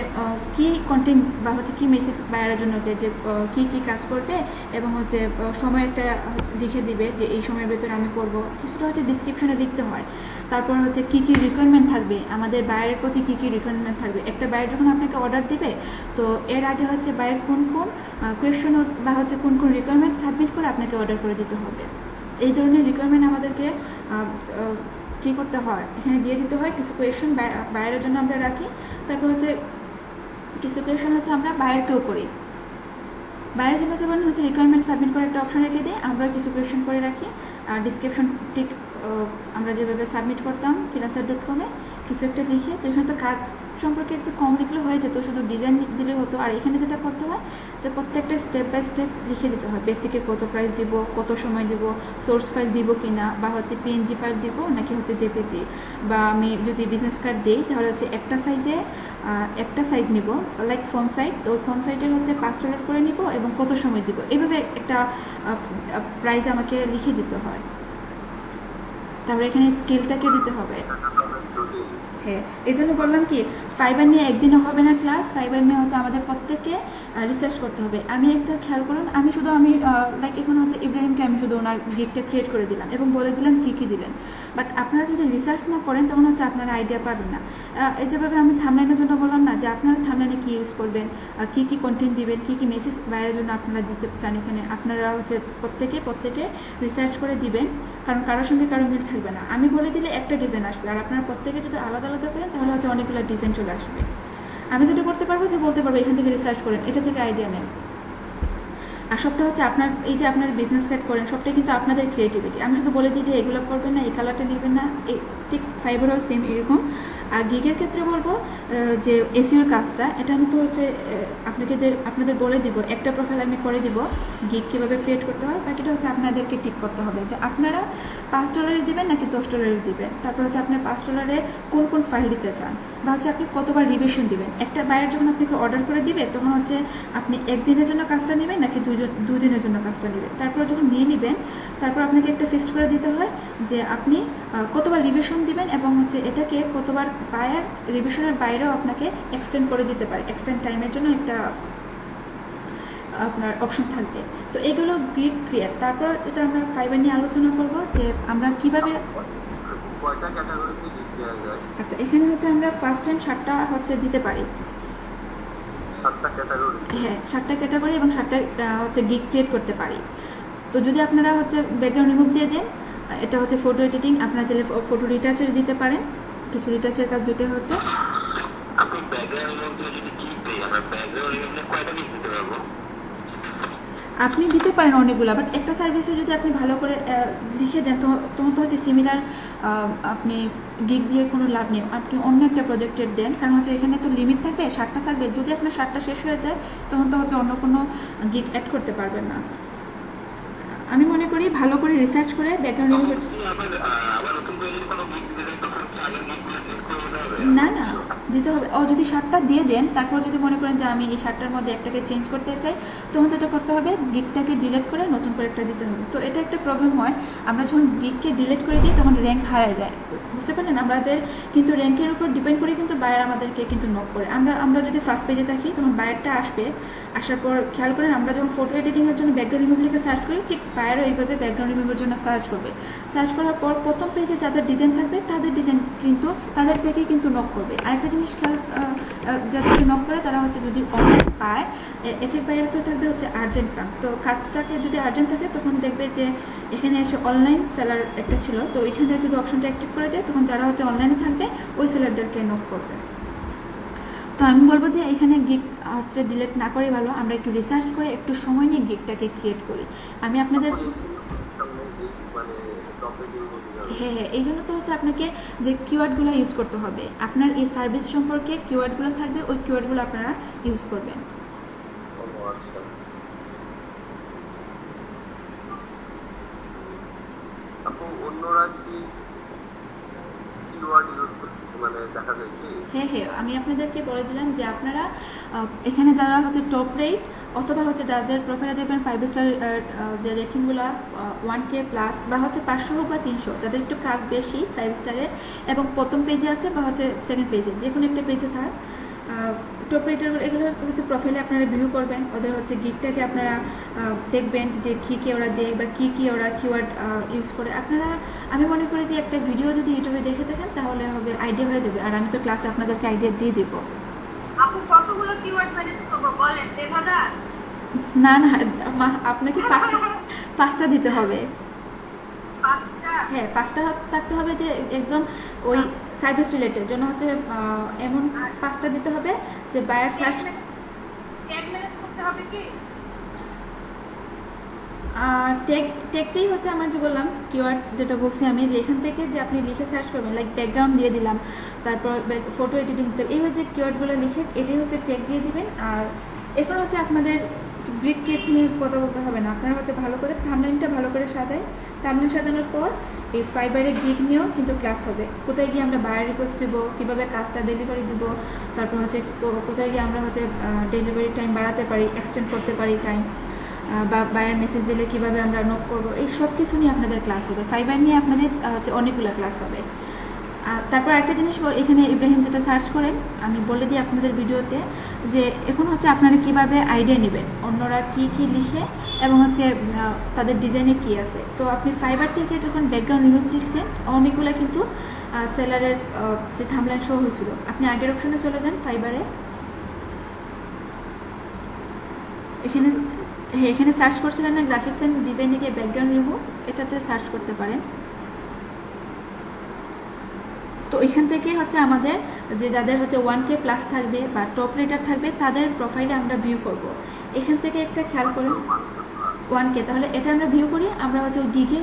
কী কন্টেন্ট বা হচ্ছে কী মেসেজ বায়ারের জন্য যে কী কী কাজ করবে, এবং হচ্ছে সময় একটা লিখে দিবে যে এই সময়ের ভেতরে আমি করবো। কিছুটা হচ্ছে ডিসক্রিপশনে লিখতে হয়। তারপর হচ্ছে কী কী রিকোয়ারমেন্ট থাকবে, আমাদের বায়ারের প্রতি কী কী রিকোয়ারমেন্ট থাকবে। একটা বায়ার যখন আপনাকে অর্ডার দিবে, তো এর আগে হচ্ছে বায়ার কোন কোন কোয়েশন বা হচ্ছে কোন কোন রিকোয়ারমেন্ট সাবমিট করে আপনাকে অর্ডার করে দিতে হবে। এই ধরনের রিকোয়ারমেন্ট আমাদেরকে কী করতে হয়, এখানে দিয়ে দিতে হয়। কিছু কোয়েশন বায়ারের জন্য আমরা রাখি, তারপর হচ্ছে কিছু কোয়েশন হচ্ছে আমরা বায়ারকেও করি। বায়ারের জন্য যেমন হচ্ছে রিকোয়ারমেন্ট সাবমিট করে একটা অপশন রেখে দিই, আমরা কিছু কোয়েশন করে রাখি। আর ডিসক্রিপশন ঠিক আমরা যেভাবে সাবমিট করতাম freelancer.com-এ কিছু একটা লিখে, তো এখানে তো কাজ সম্পর্কে একটু কম লিখলে হয়ে যেত, শুধু ডিজাইন দিলে হতো। আর এখানে যেটা করতে হয় যে প্রত্যেকটা স্টেপ বাই স্টেপ লিখে দিতে হয়। বেসিকে কত প্রাইস দিব, কত সময় দিব, সোর্স ফাইল দিব কিনা, বা হচ্ছে PNG ফাইল দিব নাকি হচ্ছে JPG, বা আমি যদি বিজনেস কার্ড দিই তাহলে হচ্ছে একটা সাইজে একটা সাইড নিব, লাইক ফোন সাইড, তো ওই ফোন সাইডের হচ্ছে $5 করে নিব এবং কত সময় দিব, এইভাবে একটা প্রাইস আমাকে লিখে দিতে হয়। তারপরে এখানে স্কিলটাকে দিতে হবে। হ্যাঁ, এই জন্য বললাম কি ফাইবার নিয়ে একদিনও হবে না ক্লাস, ফাইবার নিয়ে হচ্ছে আমাদের প্রত্যেককে রিসার্চ করতে হবে। আমি একটা খেয়াল করুন, আমি লাইক এখন হচ্ছে ইব্রাহিমকে আমি শুধু ওনার গিগটা ক্রিয়েট করে দিলাম এবং বলে দিলাম কী কী দিলেন। বাট আপনারা যদি রিসার্চ না করেন তখন হচ্ছে আপনারা আইডিয়া পাবেন না। এই যেভাবে আমি থামলাইনের জন্য বললাম না যে আপনারা থামলাইনে কী ইউজ করবেন, কী কী কন্টেন্ট দিবেন, কী কী মেসেজ বাইরের জন্য আপনারা দিতে চান, এখানে আপনারা হচ্ছে প্রত্যেকে রিসার্চ করে দিবেন, কারণ কারোর সঙ্গে কারো মিল থাকবে না। আমি বলে দিলে একটা ডিজাইন আসবে, আর আপনারা প্রত্যেকে যদি আলাদা আলাদা করেন তাহলে হচ্ছে অনেকগুলো ডিজাইন চলে আসবে। আমি যেটা করতে পারবো যে বলতে পারবো এখান থেকে রিসার্চ করেন, এটা থেকে আইডিয়া নেন। আর সবটা হচ্ছে আপনার এই যে আপনার বিজনেস কার্ড করেন সবটাই কিন্তু আপনাদের ক্রিয়েটিভিটি। আমি শুধু বলে দিই যে এগুলো করবেন না, এই কালারটা নেবেন না, এই ঠিক ফাইবারও সেম এরকম। আর গিগের ক্ষেত্রে বলবো যে এসইওর কাজটা, এটা আমি তো হচ্ছে আপনাদের বলে দিব, একটা প্রোফাইল আমি করে দিব গিগ কীভাবে ক্রিয়েট করতে হয়, বাকিটা হচ্ছে আপনাদেরকে টিক করতে হবে যে আপনারা $5 দিবেন নাকি $10 দিবেন। তারপর হচ্ছে আপনার $5 কোন কোন ফাইল দিতে চান, বা হচ্ছে আপনি কতবার রিভিশন দিবেন। একটা বায়ার যখন আপনাকে অর্ডার করে দিবে তখন হচ্ছে আপনি একদিনের জন্য কাজটা নেবেন নাকি 2 দিনের জন্য কাজটা নেবেন। তারপর যখন নিয়ে নেবেন তারপর আপনাকে একটা ফিক্সড করে দিতে হয় যে আপনি কতবার রিভিশন দিবেন, এবং হচ্ছে এটাকে কতবার বায়ার রিভিশনের বাইরেও আপনাকে এক্সটেন্ড করে দিতে পারে, এক্সটেন্ড টাইমের জন্য একটা আপনার অপশন থাকবে। তো এগুলো গিগ ক্রিয়েট। তারপর যেটা আমরা ফাইবার নিয়ে আলোচনা করব যে আমরা কিভাবে, আচ্ছা এখানে হচ্ছে আমরা ফার্স্ট টাইম 7টা হচ্ছে দিতে পারি। 7টা ক্যাটাগরি? হ্যাঁ, 7টা ক্যাটাগরি এবং 7টা হচ্ছে গিগ ক্রিয়েট করতে পারি। তো যদি আপনারা হচ্ছে ব্যাকগ্রাউন্ড রিমুভ দিয়ে দেন, এটা হচ্ছে ফটো এডিটিং, আপনারা চাইলে ফটো রিটাচের দিতে পারেন। কিছু রিটাচের কাজ দুটো হচ্ছে আপনি ব্যাকগ্রাউন্ড রিমুভ যদি কি দেই, আমরা ব্যাকগ্রাউন্ড রিমুভ কয়টা গিগ দিতে পারবো? আপনি দিতে পারেন অনেকগুলো, বাট একটা সার্ভিসে যদি আপনি ভালো করে লিখে দেন তোমার তো হচ্ছে সিমিলার আপনি গিগ দিয়ে কোনো লাভ নেই। আপনি অন্য একটা প্রজেক্টের দেন, কারণ হচ্ছে এখানে তো লিমিট থাকবে, 7টা থাকবে। যদি আপনার 7টা শেষ হয়ে যায় তখন তো হচ্ছে অন্য কোনো গিগ অ্যাড করতে পারবেন না। আমি মনে করি ভালো করে রিসার্চ করে ব্যাকগ্রাউন্ড রিমুভ আবার নতুন করে যদি কোনো গিগ দিতে চাই তখন কি আগের গিগগুলো ডিলিট করে দিতে হবে? না না দিতে হবে। ও যদি শার্টটা দিয়ে দেন, তারপর যদি মনে করেন যে আমি এই শার্টটার মধ্যে একটাকে চেঞ্জ করতে চাই, তখন তো এটা করতে হবে, গিগটাকে ডিলিট করে নতুন করে একটা দিতে হবে। তো এটা একটা প্রবলেম হয়, আমরা যখন গিগকে ডিলিট করে দিই তখন র্যাঙ্ক হারায় যায়, বুঝতে পারলেন? আমাদের কিন্তু র্যাঙ্কের উপর ডিপেন্ড করে কিন্তু বায়ার আমাদেরকে কিন্তু নক করে। আমরা যদি ফার্স্ট পেজে থাকি তখন বায়ারটা আসবে, আসার পর খেয়াল করেন আমরা যখন ফটো এডিটিংয়ের জন্য ব্যাকগ্রাউন্ড রিমুভ লিখে সার্চ করি, ঠিক বায়ারও এইভাবে ব্যাকগ্রাউন্ড রিমুভের জন্য সার্চ করবে। সার্চ করার পর প্রথম পেজে যাদের ডিজাইন থাকবে তাদের ডিজাইন কিন্তু তাদের থেকেই কিন্তু নক করবে। আরেকটা জিনিস খেয়াল, যাদেরকে নক করে তারা হচ্ছে যদি অনলাইন পায়, এক এক বাইরে তো থাকবে হচ্ছে আর্জেন্ট কাম, তো কাজটাকে যদি আর্জেন্ট থাকে তখন দেখবে যে এখানে এসে অনলাইন সেলার একটা ছিল, তো এখানে যদি অপশনটা অ্যাক্টিভ করে দেয় তখন যারা হচ্ছে অনলাইনে থাকবে ওই সেলারদেরকে নক করবে। তো আমি বলবো যে এখানে গিগ হচ্ছে ডিলিট না করে ভালো, আমরা একটু রিসার্চ করে একটু সময় নিয়ে গিগটাকে ক্রিয়েট করি। আমি আপনাদের হ্যাঁ, এই জন্য তো হচ্ছে আপনাকে যে কিওয়ার্ডগুলো ইউজ করতে হবে, আপনার এই সার্ভিস সম্পর্কে কিওয়ার্ডগুলো থাকবে, ওই কিওয়ার্ডগুলো আপনারা ইউজ করবেন। হ্যাঁ, আমি আপনাদেরকে বলে দিলাম যে আপনারা এখানে যারা হচ্ছে টপ রেট অথবা হচ্ছে যাদের প্রোফাইলে দেখবেন 5 স্টার যে রেটিংগুলো 1K প্লাস বা হচ্ছে 500 হোক বা 300, যাদের একটু কাজ বেশি 5 স্টারের এবং প্রথম পেজে আছে বা হচ্ছে সেকেন্ড পেজে, যে কোনো একটা পেজে থাক, টপ রেটারগুলো এগুলো হচ্ছে প্রোফাইলে আপনারা ভিউ করবেন, ওদের হচ্ছে গিগটাকে আপনারা দেখবেন যে কী ওরা দেয় বা কী ওরা কিওয়ার্ড ইউজ করে। আপনারা আমি মনে করি যে একটা ভিডিও যদি ইউটিউবে দেখে থাকেন তাহলে হবে আইডিয়া হয়ে যাবে, আর আমি তো ক্লাসে আপনাদেরকে আইডিয়া দিয়ে দিব। আপু কতগুলো কিওয়ার্ড ম্যানেজ করব বলেন? 1000? না আপনাকে পাঁচটা দিতে হবে। 5টা? হ্যাঁ, 5টা থাকতে হবে, যে একদম ওই সার্ভিস রিলেটেড জন্য হচ্ছে এমন 5টা দিতে হবে যে বায়ার সার্চ ট্যাগ ম্যানেজ করতে হবে কি? ট্যাগটাই হচ্ছে আমার যে বললাম কিওয়ার্ড, যেটা বলছি আমি, যে এখান থেকে যে আপনি লিখে সার্চ করবেন, লাইক ব্যাকগ্রাউন্ড দিয়ে দিলাম, তারপর ফটো এডিটিং দিতে, এই হচ্ছে কিওয়ার্ডগুলো লিখে এটাই হচ্ছে ট্যাগ দিয়ে দিবেন। আর এখন হচ্ছে আপনাদের গ্রিড কেক নিয়ে কথা বলতে হবে না, আপনারা হচ্ছে ভালো করে থাম্বনেইলটা ভালো করে সাজায়, থাম্বনেইল সাজানোর পর এই ফাইবারে গিগ নিয়েও কিন্তু ক্লাস হবে, কোথায় গিয়ে আমরা বায়ার রিকোয়েস্ট দেবো, কীভাবে কাজটা ডেলিভারি দেবো, তারপর হচ্ছে কোথায় গিয়ে আমরা হচ্ছে ডেলিভারি টাইম বাড়াতে পারি, এক্সটেন্ড করতে পারি টাইম, বা বায়ার মেসেজ দিলে কীভাবে আমরা নক করবো, এই সব কিছু নিয়ে আপনাদের ক্লাস হবে। ফাইবার নিয়ে আপনাদের হচ্ছে অনেকগুলো ক্লাস হবে। তারপর একটা জিনিস এখানে ইব্রাহিম যেটা সার্চ করেন, আমি বলে দিই আপনাদের ভিডিওতে, যে এখন হচ্ছে আপনারা কিভাবে আইডিয়া নেবেন অন্যরা কি লিখে এবং হচ্ছে তাদের ডিজাইনে কি আছে। তো আপনি ফাইবার থেকে যখন ব্যাকগ্রাউন্ড রিমুভ লিখছেন, অনেকগুলো কিন্তু সেলারের যে থাম্বনেইল শো হয়েছিল, আপনি আগের অপশনে চলে যান ফাইবারে, এখানে সার্চ করছিলেন না গ্রাফিক্স অ্যান্ড ডিজাইনে গিয়ে ব্যাকগ্রাউন্ড রিমুভ, এটাতে সার্চ করতে পারেন। তো এখান থেকে হচ্ছে আমাদের যে যাদের হচ্ছে 1K প্লাস থাকবে বা টপ রেটার থাকবে তাদের প্রোফাইলে আমরা ভিউ করব। এখান থেকে একটা খেয়াল করুন 1K, তাহলে এটা আমরা ভিউ করি, আমরা হচ্ছে ওই গিগে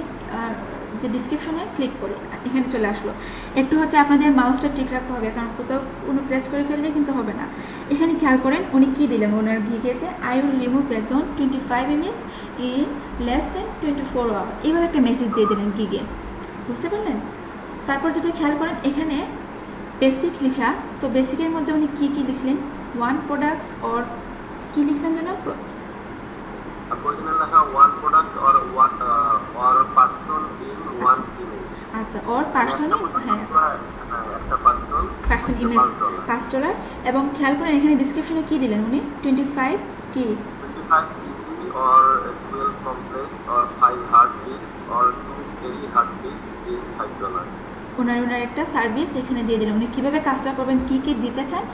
যে ডিসক্রিপশনে ক্লিক করি, এখানে চলে আসলো। একটু হচ্ছে আপনাদের মাউসটা ঠিক রাখতে হবে, কারণ কোথাও কোনো প্রেস করে ফেললে কিন্তু হবে না। এখানে খেয়াল করেন উনি কী দিলেন ওনার গিগে, যে I will remove background 25 image in less than 24 hour, এইভাবে একটা মেসেজ দিয়ে দিলেন গিগে, বুঝতে পারলেন? তারপর যেটা খেয়াল করেন এখানে বেসিক লেখা, তো বেসিকের মধ্যে উনি কী লিখলেন, 1 প্রোডাক্টস অর কী লিখলেন যেন, আচ্ছা অর পার্সন, হ্যাঁ পার্সন ইমেজ $5, এবং খেয়াল করেন এখানে ডিসক্রিপশনে কী দিলেন উনি, 25 কি or 12 complex or 5 heartbeat or 2 daily heartbeat is $5. ওনার একটা সার্ভিস এখানে দিয়ে দিলেন, উনি কীভাবে কাজটা করবেন, কী দিতে চান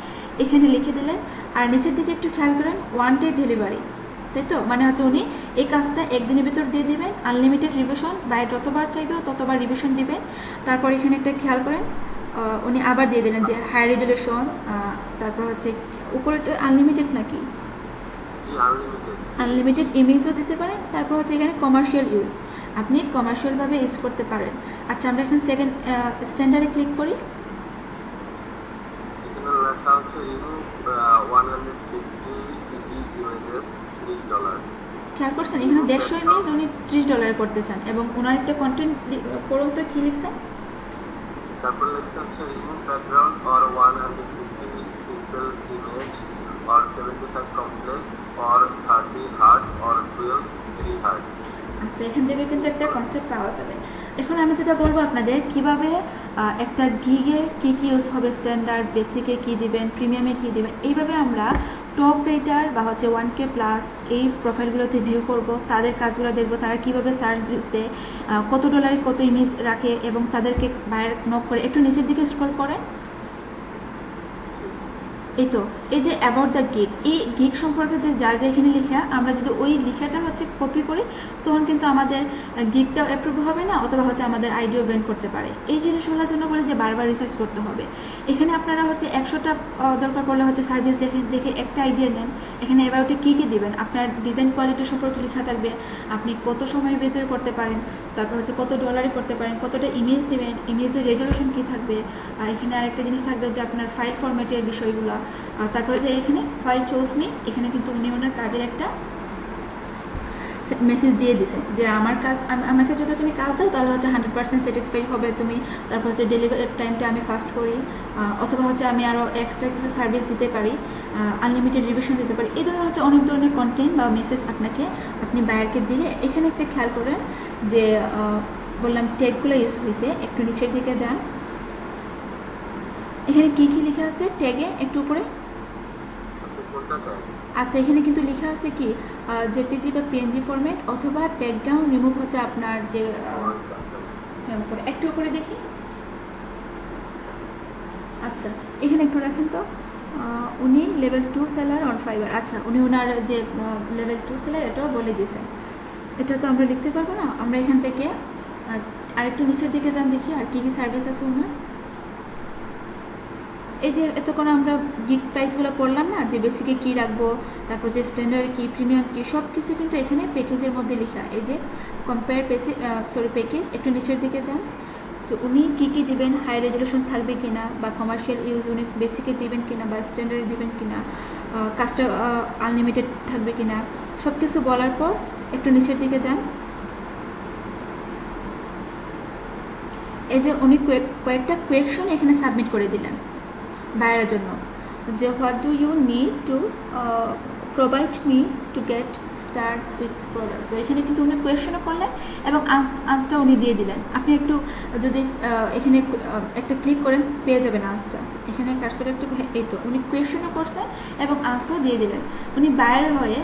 এখানে লিখে দিলেন। আর নিচের দিকে একটু খেয়াল করেন 1 ডে ডেলিভারি, তাই তো, মানে হচ্ছে উনি এই কাজটা একদিনের ভিতর দিয়ে দেবেন, আনলিমিটেড রিভিশন, বাই যতবার চাইবে ততবার রিভিশন দিবেন। তারপর এখানে একটা খেয়াল করেন উনি আবার দিয়ে দিলেন যে হাই রেজুলেশন, তারপর হচ্ছে উপরেটা আনলিমিটেড নাকি, আনলিমিটেড ইমেজও দিতে পারেন। তারপর হচ্ছে এখানে কমার্শিয়াল ইউজ, আপনি কমার্শিয়ালভাবে ইউজ করতে পারেন। আচ্ছা আমরা এখন সেকেন্ড স্ট্যান্ডার্ডে ক্লিক করি, খেয়াল করছেন এখানে 150 ইমেজ উনি $30 করতে চান এবং ওনার একটা কন্টেন্ট পড়ুন তো কি লিখছেন। তারপর লিখতে হচ্ছে remove background or 150 pixel image or 75 complex or 30 hard or 12 very hard. আচ্ছা, এখান থেকে কিন্তু একটা কনসেপ্ট পাওয়া যাবে। এখন আমি যেটা বলবো আপনাদের কিভাবে একটা গিগে কী কী ইউজ হবে, স্ট্যান্ডার্ড, বেসিকে কী দিবেন, প্রিমিয়ামে কী দিবেন, এইভাবে আমরা টপ রেটার বা হচ্ছে 1K প্লাস এই প্রোফাইলগুলোতে ভিউ করব, তাদের কাজগুলো দেখব, তারা কীভাবে সার্চ দেয়, কত ডলারে কত ইমেজ রাখে এবং তাদেরকে বায়ার নক করে। একটু নিচের দিকে স্ক্রল করেন, এই তো এই যে অ্যাবাউট দ্য গিগ, এই গিগ সম্পর্কে যে যা যা এখানে লেখা, আমরা যদি ওই লেখাটা হচ্ছে কপি করি তখন কিন্তু আমাদের গিগটাও অ্যাপ্রুভ হবে না, অথবা হচ্ছে আমাদের আইডিও ব্যান করতে পারে। এই জিনিসগুলোর জন্য বলে যে বারবার রিসার্চ করতে হবে। এখানে আপনারা হচ্ছে 100টা দরকার পড়লে হচ্ছে সার্ভিস দেখে একটা আইডিয়া নেন। এখানে অ্যাবাউটে কী কী দিবেন, আপনার ডিজাইন কোয়ালিটি সম্পর্কে লেখা থাকবে, আপনি কত সময়ের ভেতরে করতে পারেন, তারপর হচ্ছে কত ডলারে করতে পারেন, কতটা ইমেজ দেবেন, ইমেজের রেজলিউশন কী থাকবে, এখানে আরেকটা জিনিস থাকবে যে আপনার ফাইল ফরম্যাটের বিষয়গুলো। তারপরে যে এখানে ফাইল চুজ মি, এখানে কিন্তু উনি ওনার কাজের একটা মেসেজ দিয়ে দিছে যে আমার কাজ, আমাকে যদি তুমি কাজ দাও তাহলে হচ্ছে 100% স্যাটিসফাই হবে তুমি। তারপর হচ্ছে ডেলিভারি টাইমটা আমি ফাস্ট করি, অথবা হচ্ছে আমি আরও এক্সট্রা কিছু সার্ভিস দিতে পারি, আনলিমিটেড রিভিশন দিতে পারি। এই ধরনের হচ্ছে অনেক ধরনের কন্টেন্ট বা মেসেজ আপনি বায়ারকে দিলে। এখানে একটা খেয়াল করেন যে বললাম ট্যাগগুলো ইউজ হয়েছে, একটু নিচের দিকে যান, এখানে কী কী লেখা আছে ট্যাগে একটু উপরে। আচ্ছা, এখানে কিন্তু লেখা আছে কি জেপিজি বা পিএনজি ফরম্যাট অথবা ব্যাকগ্রাউন্ড রিমুভ হচ্ছে আপনার যে উপরে, একটু উপরে দেখি। আচ্ছা, এখানে একটু রাখেন তো, উনি লেভেল 2 সেলার অন ফাইবার। আচ্ছা, উনি ওনার যে লেভেল 2 সেলার এটাও বলে দিয়েছেন। এটা তো আমরা লিখতে পারবো না, আমরা এখান থেকে আরেকটু নিচের দিকে যান, দেখি আর কী কী সার্ভিস আছে ওনার। এই যে এতক্ষণ আমরা গিগ প্রাইসগুলো পড়লাম না, যে বেসিকে কী রাখবো, তারপর যে স্ট্যান্ডার্ড কী, প্রিমিয়াম কী, সব কিছু কিন্তু এখানে প্যাকেজের মধ্যে লেখা। এই যে কম্পেয়ার প্যাকেজ, একটু নিচের দিকে যান, তো উনি কী কী দিবেন, হাই রেজলিউশন থাকবে কিনা, বা কমার্শিয়াল ইউজ উনি বেসিকে দিবেন কিনা, বা স্ট্যান্ডার্ড দিবেন কিনা, কাজটা আনলিমিটেড থাকবে কিনা, সব কিছু বলার পর একটু নিচের দিকে যান। এই যে উনি কয়েকটা কোয়েকশন এখানে সাবমিট করে দিলেন বায়ারের জন্য, যে what do you need to provide me to get start with product. তো এখানে কিন্তু উনি কোয়েশনও করলেন এবং আনসারটা উনি দিয়ে দিলেন। আপনি একটু যদি এখানে একটা ক্লিক করেন পেয়ে যাবেন আনসারটা। এখানে কার্সরে একটু, এই তো উনি কোয়েশনও করছেন এবং আনসারও দিয়ে দিলেন। উনি বায়ার হয়ে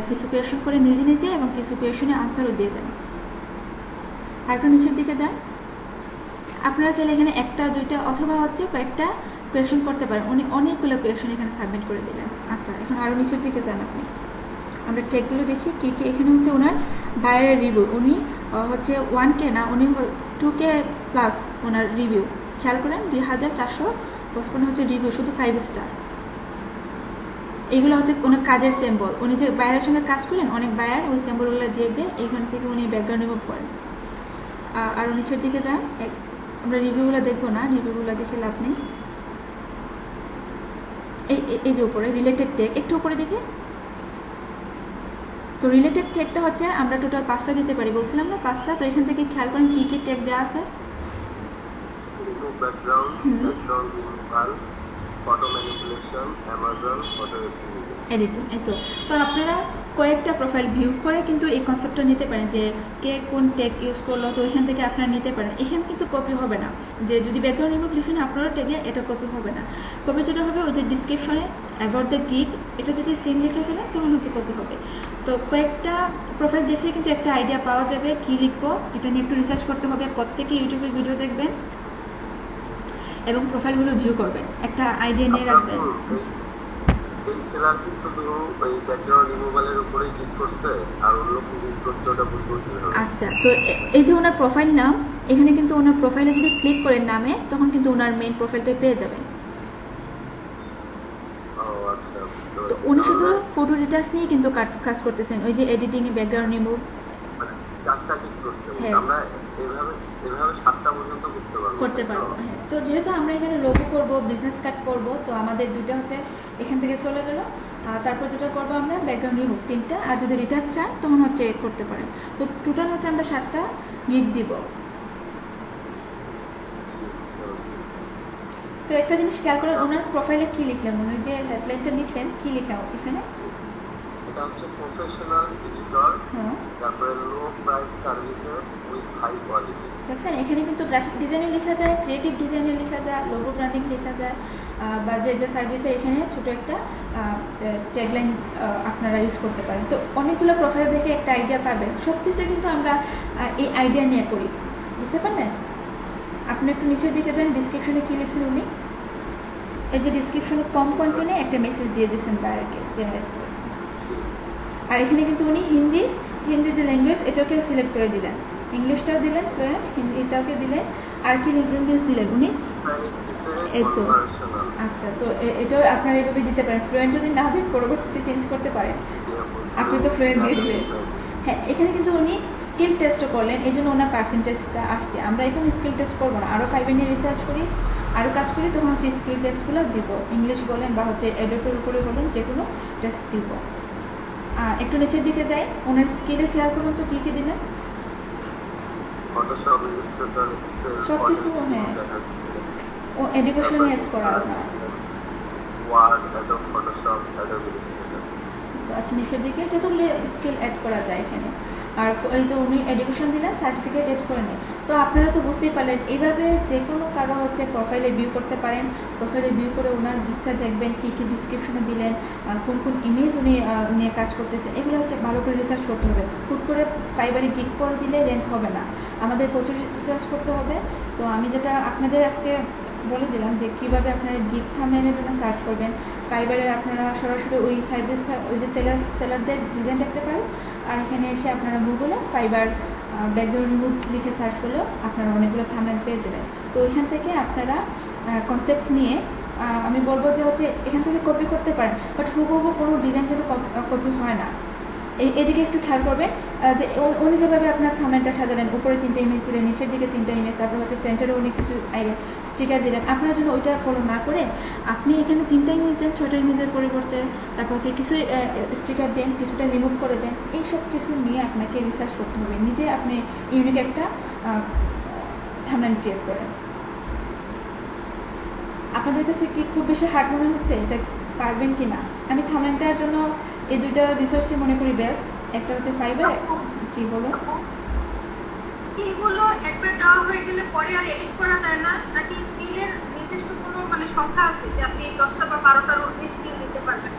কিছু কোয়েশন করে নিজে নিজে এবং কিছু কোয়েশনে আনসারও দিয়ে দেন। আর একটু নিচের দিকে যান, আপনারা চাইলে এখানে একটা দুইটা অথবা হচ্ছে কয়েকটা কোয়েশন করতে পারেন। উনি অনেকগুলো কোয়েশন এখানে সাবমিট করে দিলেন। আচ্ছা, এখন আরও নিচের দিকে যান আপনি, আমরা ট্যাগগুলো দেখি কী কী। এখানে হচ্ছে ওনার বায়ারের রিভিউ, উনি হচ্ছে 1K না, উনি 2K প্লাস ওনার রিভিউ। খেয়াল করেন 2455 হচ্ছে রিভিউ, শুধু 5 স্টার। এইগুলো হচ্ছে ওনার কাজের সিম্বল। উনি যে বায়ারের সঙ্গে কাজ করেন, অনেক বায়ার ওই সিম্বলগুলো দিয়ে দিয়ে এখান থেকে উনি ব্যাকগ্রাউন্ড রিমুভ করেন। আরও নিচের দিকে যান, আমরা রিভিউগুলো দেখবো না, রিভিউগুলো দেখে লাভ নেই। এই যে উপরে রিলেটেড ট্যাগ, একটু উপরে দেখে। তো রিলেটেড ট্যাগটা হচ্ছে আমরা টোটাল 5টা দিতে পারি, বলছিলাম না 5টা। তো এখান থেকে খেয়াল করেন কী কী ট্যাগ দেওয়া আছে। এডিটিং, এই তো। তো আপনারা কয়েকটা প্রোফাইল ভিউ করে কিন্তু এই কনসেপ্টটা নিতে পারেন যে কে কোন ট্যাগ ইউজ করলো, তো এখান থেকে আপনারা নিতে পারেন। এখানে কিন্তু কপি হবে না, যে যদি ব্যাকগ্রাউন্ড রিমুভ লিখেন আপনারও ট্যাগে, এটা কপি হবে না। কপি যেটা হবে ওই যে ডিসক্রিপশনে অ্যাবাউট দ্য গিগ, এটা যদি সেম লিখে ফেলেন তখন হচ্ছে কপি হবে। তো কয়েকটা প্রোফাইল দেখলে কিন্তু একটা আইডিয়া পাওয়া যাবে কী লিখবো, এটা নিয়ে একটু রিসার্চ করতে হবে। প্রত্যেকে ইউটিউবে ভিডিও দেখবেন এবং প্রোফাইলগুলো ভিউ করবেন, একটা আইডিয়া নিয়ে রাখবেন। আচ্ছা, তো এই যে ওনার প্রোফাইল নাম, এখানে কিন্তু ওনার প্রোফাইলে যদি ক্লিক করেন নামে, তখন কিন্তু ওনার মেইন প্রোফাইলটা পেয়ে যাবেন। তো উনি শুধু ফটো ডিটেলস নিয়ে কিন্তু কাজ করতেছেন, ওই যে এডিটিং, ব্যাকগ্রাউন্ড রিমুভ, হ্যাঁ করতে পারবো। হ্যাঁ, তো যেহেতু আমরা এখানে লোগো করবো, বিজনেস কার্ড করবো, তো আমাদের দুইটা হচ্ছে এখান থেকে চলে গেল। তারপর যেটা করবো আমরা ব্যাকগ্রাউন্ড রিমুভ 3টা, আর যদি রিটাচ চান তখন হচ্ছে এড করতে পারেন। তো টোটাল হচ্ছে আমরা 7টা গিগ দিব। তো একটা জিনিস খেয়াল করেন, ওনার প্রোফাইলে কি লিখলেন, ওনার যে হেডলাইনটা লিখলেন কি লেখা এখানে? এটা হচ্ছে প্রফেশনাল এডিটর, হ্যাঁ, তারপরে low price services with high quality. দেখছেন এখানে কিন্তু গ্রাফিক ডিজাইনে লেখা যায়, ক্রিয়েটিভ ডিজাইনে লেখা যায়, লোগো ব্র্যান্ডিং লেখা যায়, বা যে যে সার্ভিসে এখানে ছোটো একটা ট্যাগলাইন আপনারা ইউজ করতে পারেন। তো অনেকগুলো প্রোফাইল দেখে একটা আইডিয়া পাবেন। সব কিছু কিন্তু আমরা এই আইডিয়া নিয়ে করি, বুঝতে পারলেন? আপনি একটু নিচের দিকে যান, ডিসক্রিপশনে কী লিখছেন উনি, এই যে ডিসক্রিপশনে কম কন্টেন্টে একটা মেসেজ দিয়ে দিয়েছেন বায়ারকে জেনারেট করে। আর এখানে কিন্তু উনি হিন্দি যে ল্যাঙ্গুয়েজ এটাকে সিলেক্ট করে দিলেন, ইংলিশটাও দিলেন ফ্লুয়েন্ট, হিন্দিটাকে দিলেন, আর কি ইংলিশ দিলেন উনি, এই তো। আচ্ছা, তো এটাও আপনারা এইভাবে দিতে পারেন। ফ্লুয়েন্ট যদি না দেন পরবর্তীতে চেঞ্জ করতে পারেন, আপনি তো ফ্লুয়েন্ট দিয়ে দিলেন। হ্যাঁ, এখানে কিন্তু উনি স্কিল টেস্টও করলেন, এই জন্য ওনার পার্সেন্টেজটা আসছে। আমরা এখানে স্কিল টেস্ট করবো না, আরও 5 নিয়ে রিসার্চ করি, আরও কাজ করি, তখন হচ্ছে স্কিল টেস্টগুলো দিব। ইংলিশ বলেন বা হচ্ছে এডোপের উপরে বলেন, যে কোনো টেস্ট দিব। একটু নিচের দিকে যাই, ওনার স্কিলে খেয়াল করুন তো কী কী দিলেন, ফটোশপ, ইলাস্ট্রেটর, সব কিছু। হ্যাঁ, ও এডুকেশনে অ্যাড করা ওনার। Word, Adobe Photoshop, Adobe Illustrator. তো আচ্ছা, নিচের দিকে যতগুলো স্কিল অ্যাড করা যায় এখানে। আর এই তো উনি এডুকেশন দিলেন, সার্টিফিকেট অ্যাড করে নেন। তো আপনারা তো বুঝতেই পারলেন, এইভাবে যে কোনো কারো হচ্ছে প্রোফাইলে ভিউ করতে পারেন। প্রোফাইলে ভিউ করে ওনার গিকটা দেখবেন, কী কী ডিসক্রিপশনে দিলেন, কোন ইমেজ উনি নিয়ে কাজ করতেছেন, এগুলো হচ্ছে ভালো করে রিসার্চ করতে হবে। হুট করে ফাইবারে গিক করে দিলে র্যাঙ্ক হবে না, আমাদের প্রচুর রিসার্চ করতে হবে। তো আমি যেটা আপনাদের আজকে বলে দিলাম যে কীভাবে আপনারা গিগ থাম্বনেইলের জন্য সার্চ করবেন। ফাইবারে আপনারা সরাসরি ওই সার্ভিস, ওই যে সেলারদের ডিজাইন দেখতে পারেন। আর এখানে এসে আপনারা গুগলে ফাইবার ব্যাকগ্রাউন্ড রিমুভ লিখে সার্চ করলেও আপনারা অনেকগুলো থাম্বনেইল পেয়ে যাবেন। তো এখান থেকে আপনারা কনসেপ্ট নিয়ে আমি বলবো যে হচ্ছে এখান থেকে কপি করতে পারেন, বাট হুবহু কোনো ডিজাইন কিন্তু কপি হয় না। এদিকে একটু খেয়াল করবেন যে উনি যেভাবে আপনার থাম্বনেইলটা সাজালেন, উপরে 3টা ইমেজ দিলেন, নিচের দিকে 3টা ইমেজ, তারপর হচ্ছে সেন্টারে উনি কিছু স্টিকার দিলেন। আপনার জন্য ওইটা ফলো না করে আপনি এখানে 3টা ইমেজ দেন, 6টা ইমেজের পরিবর্তে, তারপর হচ্ছে কিছু স্টিকার দেন, কিছুটা রিমুভ করে দেন। এই সব কিছু নিয়ে আপনাকে রিসার্চ করতে হবে, নিজে আপনি ইউনিক একটা থাম্বনেইল ক্রিয়েট করেন। আপনাদের কাছে কি খুব বেশি হার্ড মনে হচ্ছে, এটা পারবেন কি না? আমি থাম্বনেইলটার জন্য এই দুইটা রিসোর্সই মনে করি বেস্ট। একটা হচ্ছে ফাইবার। জি বলো। স্কিলগুলো একবার দেওয়া হয়ে গেলে পরে আর এডিট করা যায় না, নাকি স্কিলের নির্দিষ্ট কোনো মানে সংখ্যা আছে যে আপনি 10টা বা 12টার স্কিল দিতে পারবেন?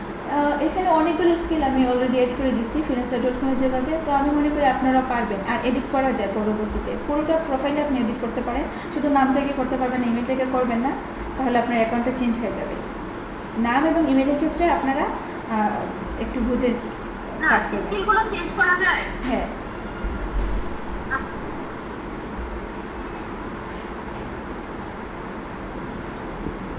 এখানে অনেকগুলো স্কিল আমি অলরেডি এড করে দিচ্ছি freelancer.com যেভাবে। তো আমি মনে করি আপনারা পারবেন, আর এডিট করা যায় পরবর্তীতে। পুরোটা প্রোফাইলে আপনি এডিট করতে পারেন, শুধু নামটাকে করতে পারবেন, ইমেলটাকে করবেন না, তাহলে আপনার অ্যাকাউন্টটা চেঞ্জ হয়ে যাবে। নাম এবং ইমেলের ক্ষেত্রে আপনারা একটু বুঝে কাজ করবেন। স্কিলগুলো চেঞ্জ করা যায়? হ্যাঁ,